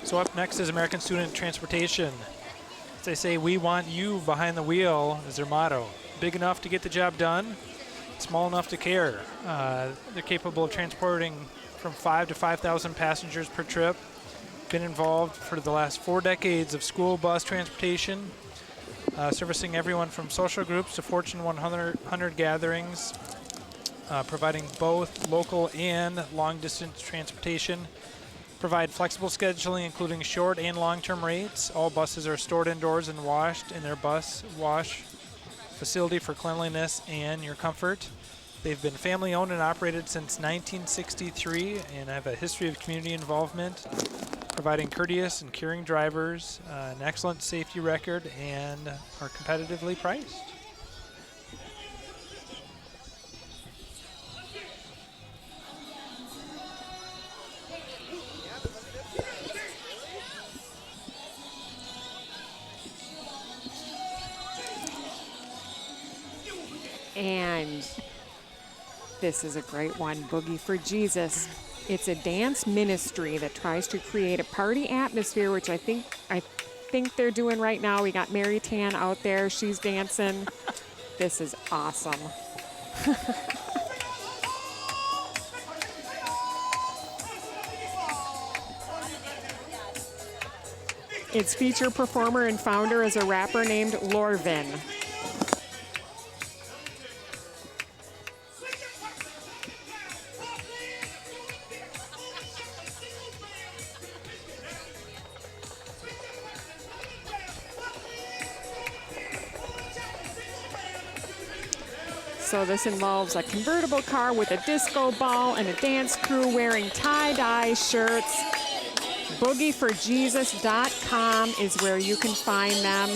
So up next is American Student Transportation. As they say, we want you behind the wheel is their motto. Big enough to get the job done, small enough to care. They're capable of transporting from 5 to 5,000 passengers per trip. Been involved for the last 4 decades of school bus transportation, servicing everyone from social groups to Fortune 100 gatherings, providing both local and long-distance transportation. Provide flexible scheduling, including short and long-term rates. All buses are stored indoors and washed in their bus wash facility for cleanliness and your comfort. They've been family-owned and operated since 1963 and have a history of community involvement, providing courteous and caring drivers, an excellent safety record, and are competitively priced. And this is a great one, Boogie for Jesus. It's a dance ministry that tries to create a party atmosphere, which I think they're doing right now. We got Mary Tan out there. She's dancing. This is awesome. Its feature performer and founder is a rapper named Lorvin. So this involves a convertible car with a disco ball and a dance crew wearing tie-dye shirts. BoogieForJesus.com is where you can find them.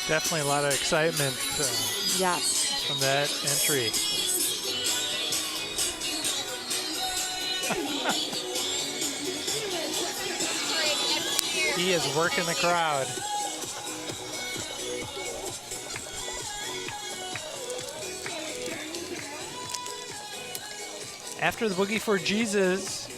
Definitely a lot of excitement Yes. from that entry. He is working the crowd. After the Boogie for Jesus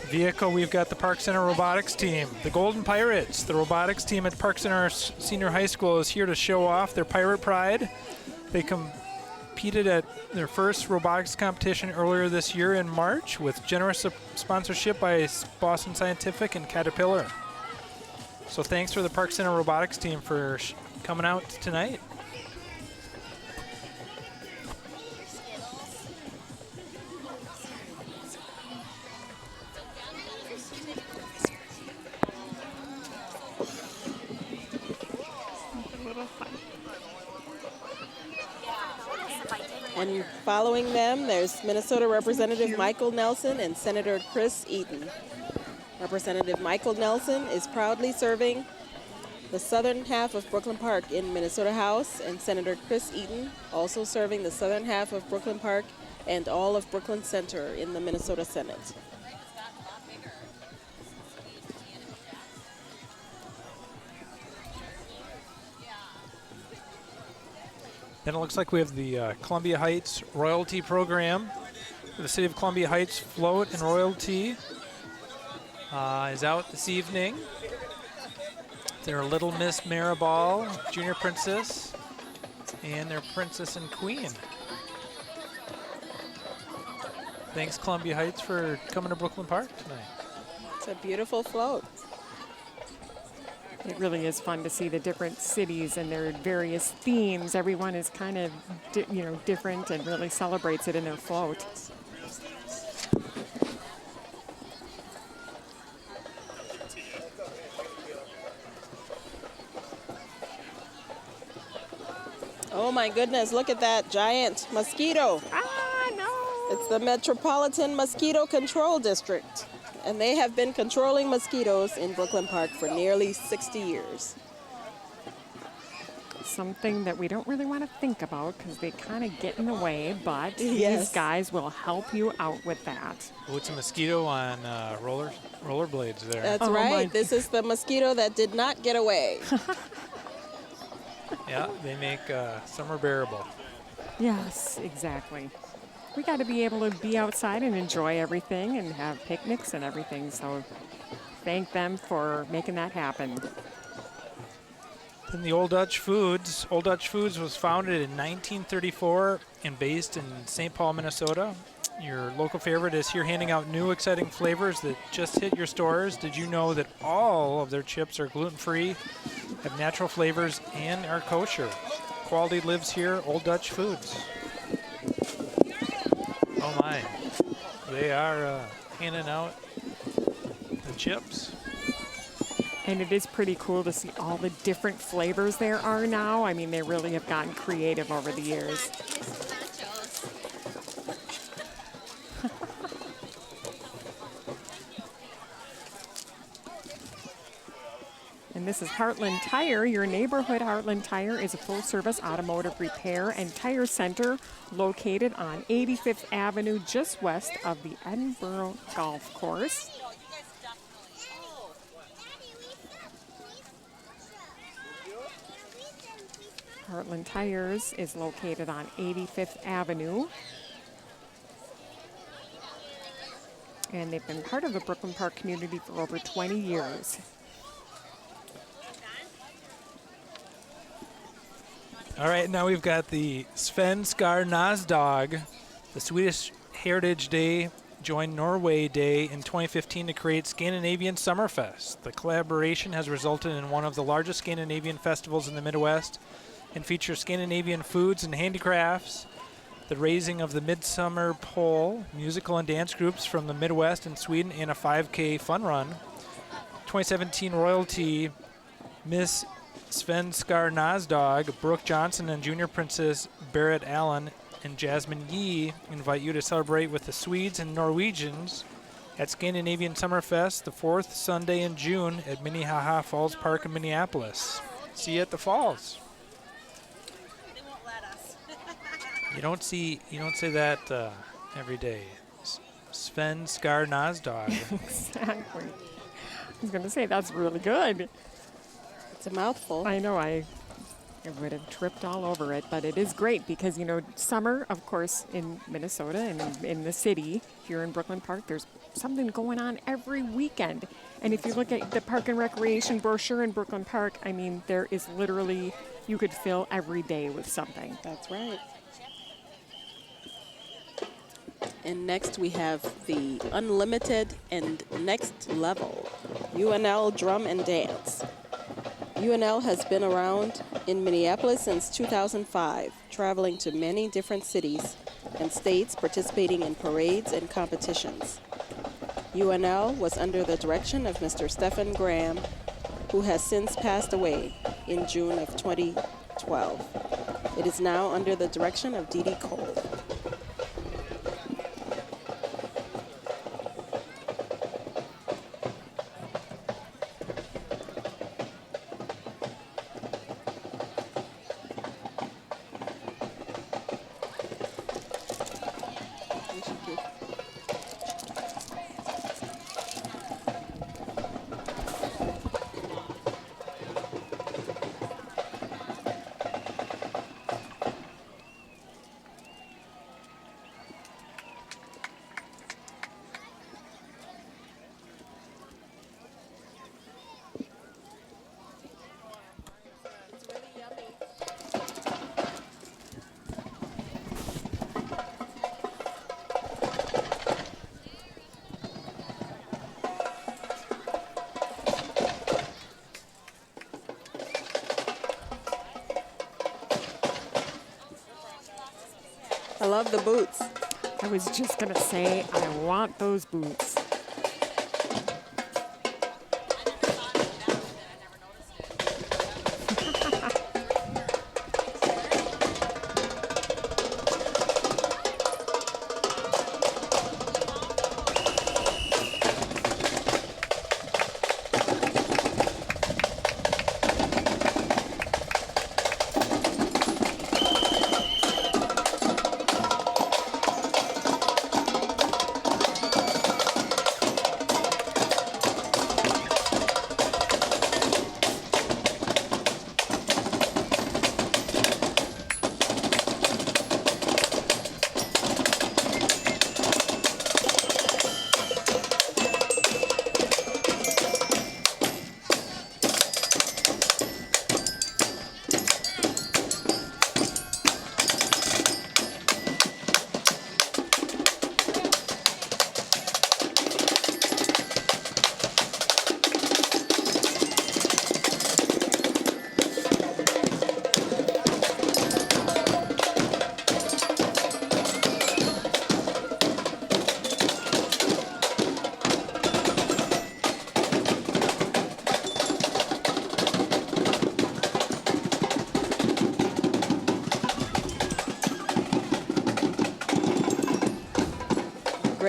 vehicle, we've got the Park Center robotics team, the Golden Pirates. The robotics team at Park Center Senior High School is here to show off their pirate pride. They competed at their first robotics competition earlier this year in March with generous sponsorship by Boston Scientific and Caterpillar. So thanks for the Park Center robotics team for coming out tonight. And following them, there's Minnesota Representative Michael Nelson and Senator Chris Eaton. Representative Michael Nelson is proudly serving the southern half of Brooklyn Park in Minnesota House, and Senator Chris Eaton also serving the southern half of Brooklyn Park and all of Brooklyn Center in the Minnesota Senate. Then it looks like we have the Columbia Heights Royalty Program. The City of Columbia Heights Float and Royalty is out this evening. Their Little Miss Maribel, Junior Princess, and their Princess and Queen. Thanks, Columbia Heights, for coming to Brooklyn Park tonight. It's a beautiful float. It really is fun to see the different cities and their various themes. Everyone is kind of, different and really celebrates it in their float. Oh my goodness, look at that giant mosquito. Ah, no! It's the Metropolitan Mosquito Control District. And they have been controlling mosquitoes in Brooklyn Park for nearly 60 years. Something that we don't really want to think about because they kind of get in the way, but Yes. these guys will help you out with that. Oh, it's a mosquito on rollerblades there. That's Oh, right. my- This is the mosquito that did not get away. Yeah, they make summer bearable. Yes, exactly. We got to be able to be outside and enjoy everything and have picnics and everything. So thank them for making that happen. Then the Old Dutch Foods. Old Dutch Foods was founded in 1934 and based in St. Paul, Minnesota. Your local favorite is here handing out new exciting flavors that just hit your stores. Did you know that all of their chips are gluten-free, have natural flavors, and are kosher? Quality lives here, Old Dutch Foods. Oh my, they are handing out the chips. And it is pretty cool to see all the different flavors there are now. I mean, they really have gotten creative over the years. And this is Heartland Tire. Your neighborhood Heartland Tire is a full-service automotive repair and tire center located on 85th Avenue, just west of the Edinburgh Golf Course. Heartland Tires is located on 85th Avenue. And they've been part of the Brooklyn Park community for over 20 years. All right, now we've got the Svenskar Nasdag, the Swedish Heritage Day joined Norway Day in 2015 to create Scandinavian Summerfest. The collaboration has resulted in one of the largest Scandinavian festivals in the Midwest and features Scandinavian foods and handicrafts, the raising of the Midsummer Pole, musical and dance groups from the Midwest and Sweden, and a 5K fun run. 2017 royalty Miss Svenskar Nasdag, Brooke Johnson, and Junior Princess Barrett Allen and Jasmine Yee invite you to celebrate with the Swedes and Norwegians at Scandinavian Summerfest, the fourth Sunday in June at Minnehaha Falls Park in Minneapolis. See you at the falls. You don't say that every day. Svenskar Nasdag. Exactly. I was going to say, that's really good. It's a mouthful. I know, I would have tripped all over it, but it is great because, you know, summer, of course, in Minnesota and in the city here in Brooklyn Park, there's something going on every weekend. And if you look at the Park and Recreation brochure in Brooklyn Park, I mean, there is literally, you could fill every day with something. That's right. And next we have the Unlimited and Next Level, UNL Drum and Dance. UNL has been around in Minneapolis since 2005, traveling to many different cities and states, participating in parades and competitions. UNL was under the direction of Mr. Stephen Graham, who has since passed away in June of 2012. It is now under the direction of Dee Dee Cole. I love the boots. I was just going to say, I want those boots.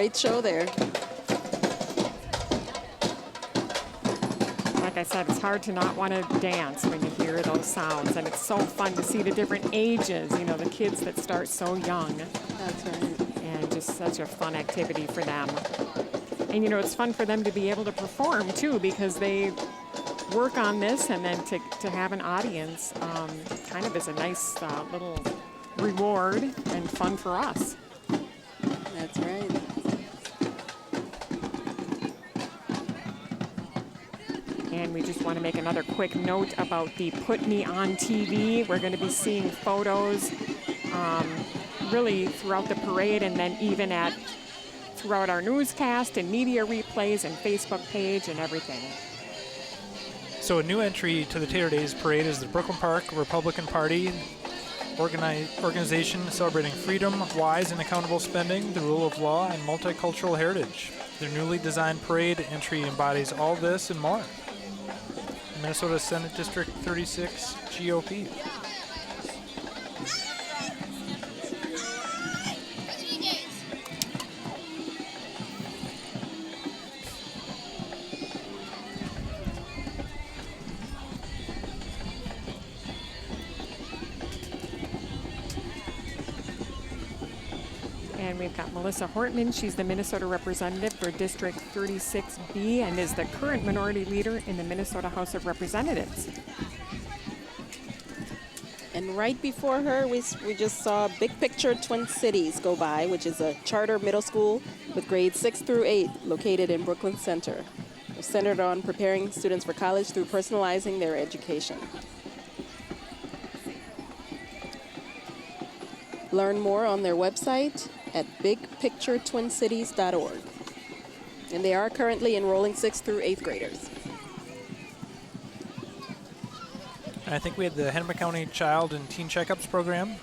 great show there. Like I said, it's hard to not want to dance when you hear those sounds, and it's so fun to see the different ages, you know, the kids that start so young. That's right. And just such a fun activity for them. And, you know, it's fun for them to be able to perform, too, because they work on this, and then to have an audience kind of is a nice little reward and fun for us. That's right. And we just want to make another quick note about the Put Me on TV. We're going to be seeing photos really throughout the parade, and then even throughout our newscast and media replays and Facebook page and everything. So a new entry to the Tater Daze parade is the Brooklyn Park Republican Party organization celebrating freedom, wise and accountable spending, the rule of law, and multicultural heritage. Their newly designed parade entry embodies all this and more. Minnesota Senate District 36 GOP. And we've got Melissa Hortman. She's the Minnesota representative for District 36B and is the current minority leader in the Minnesota House of Representatives. And right before her, we just saw Big Picture Twin Cities go by, which is a charter middle school with grades 6 through 8 located in Brooklyn Center. They're centered on preparing students for college through personalizing their education. Learn more on their website at bigpicturetwincities.org. And they are currently enrolling 6th through 8th graders. And I think we had the Hennepin County Child and Teen Checkups program.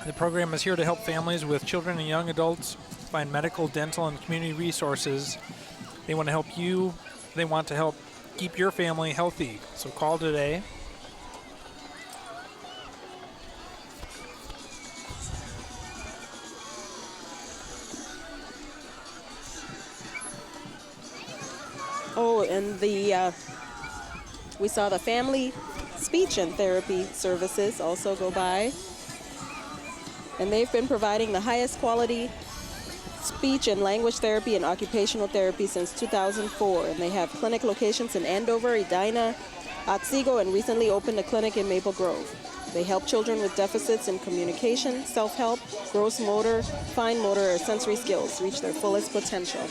The program is here to help families with children and young adults find medical, dental, and community resources. They want to help you. They want to help keep your family healthy. So call today. Oh, and we saw the family speech and therapy services also go by. And they've been providing the highest quality speech and language therapy and occupational therapy since 2004. And they have clinic locations in Andover, Edina, Otsego, and recently opened a clinic in Maple Grove. They help children with deficits in communication, self-help, gross motor, fine motor, or sensory skills reach their fullest potential.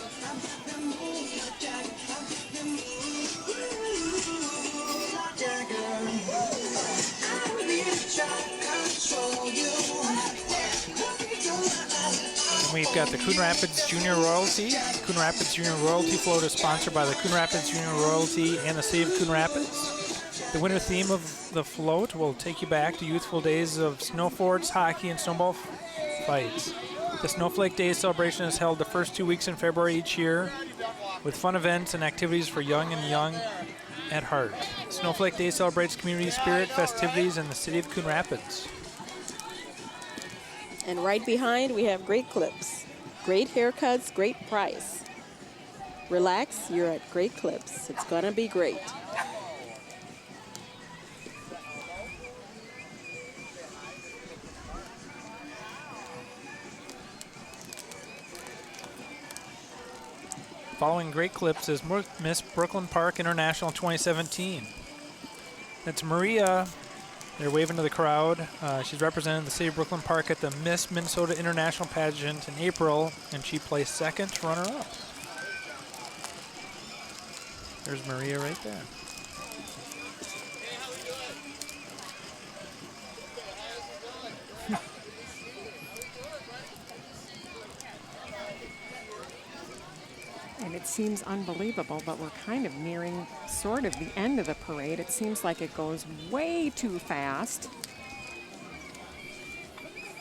We've got the Coon Rapids Junior Royalty. Coon Rapids Junior Royalty float is sponsored by the Coon Rapids Junior Royalty and the City of Coon Rapids. The winter theme of the float will take you back to youthful days of snow forts, hockey, and snowball fights. The Snowflake Day celebration is held the first 2 weeks in February each year with fun events and activities for young and young at heart. Snowflake Day celebrates community spirit, festivities in the City of Coon Rapids. And right behind, we have great clips. Great haircuts, great price. Relax, you're at Great Clips. It's gonna be great. Following Great Clips is Miss Brooklyn Park International 2017. That's Maria. They're waving to the crowd. She's representing the city of Brooklyn Park at the Miss Minnesota International Pageant in April, and she placed second runner-up. There's Maria right there. And it seems unbelievable, but we're kind of nearing sort of the end of the parade. It seems like it goes way too fast.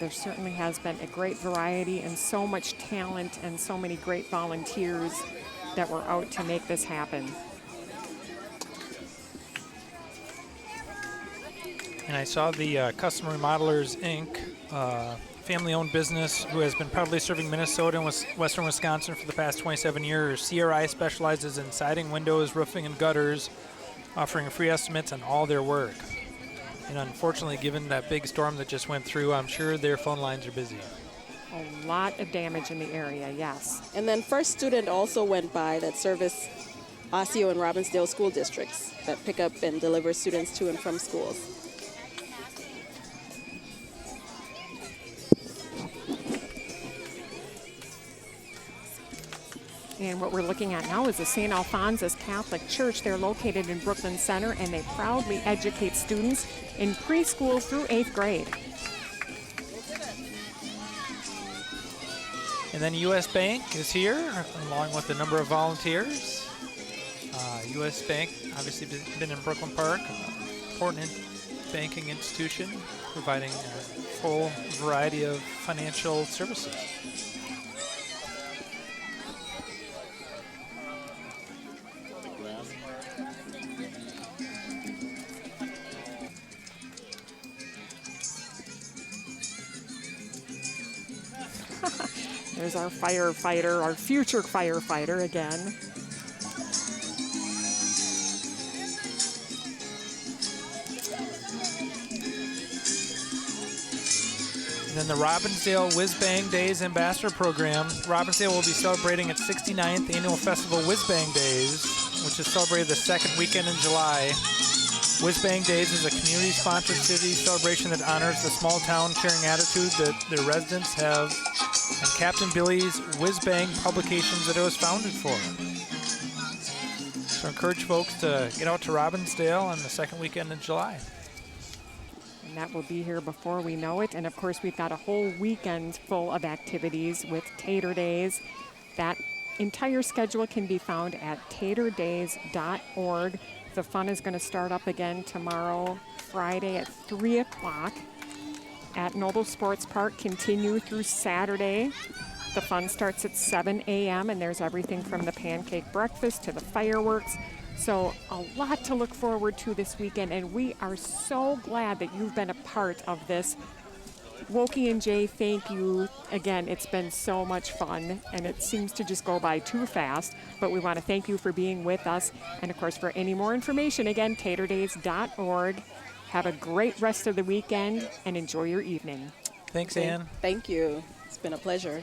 There certainly has been a great variety and so much talent and so many great volunteers that were out to make this happen. And I saw the Custom Remodelers Inc. family-owned business who has been proudly serving Minnesota and western Wisconsin for the past 27 years. CRI specializes in siding, windows, roofing, and gutters, offering free estimates on all their work. And unfortunately, given that big storm that just went through, I'm sure their phone lines are busy. A lot of damage in the area, yes. And then First Student also went by that service Osseo and Robbinsdale school districts that pick up and deliver students to and from schools. And what we're looking at now is the St. Alphonsus Catholic Church. They're located in Brooklyn Center, and they proudly educate students in preschool through 8th grade. And then U.S. Bank is here, along with a number of volunteers. U.S. Bank, obviously been in Brooklyn Park, important banking institution, providing a full variety of financial services. There's our firefighter, our future firefighter again. And then the Robbinsdale Whiz Bang Days Ambassador Program. Robbinsdale will be celebrating its 69th annual festival Whiz Bang Days, which is celebrated the second weekend in July. Whiz Bang Days is a community-sponsored city celebration that honors the small-town caring attitude that their residents have and Captain Billy's Whiz Bang publications that it was founded for. So encourage folks to get out to Robbinsdale on the second weekend in July. And that will be here before we know it. And of course, we've got a whole weekend full of activities with Tater Days. That entire schedule can be found at taterdays.org. The fun is going to start up again tomorrow, Friday at 3 o'clock at Noble Sports Park, continue through Saturday. The fun starts at 7 a.m. and there's everything from the pancake breakfast to the fireworks. So a lot to look forward to this weekend, and we are so glad that you've been a part of this. Wokey and Jay, thank you. Again, it's been so much fun, and it seems to just go by too fast, but we want to thank you for being with us. And of course, for any more information, again, taterdays.org. Have a great rest of the weekend, and enjoy your evening. Thanks, Ann. Thank you. It's been a pleasure.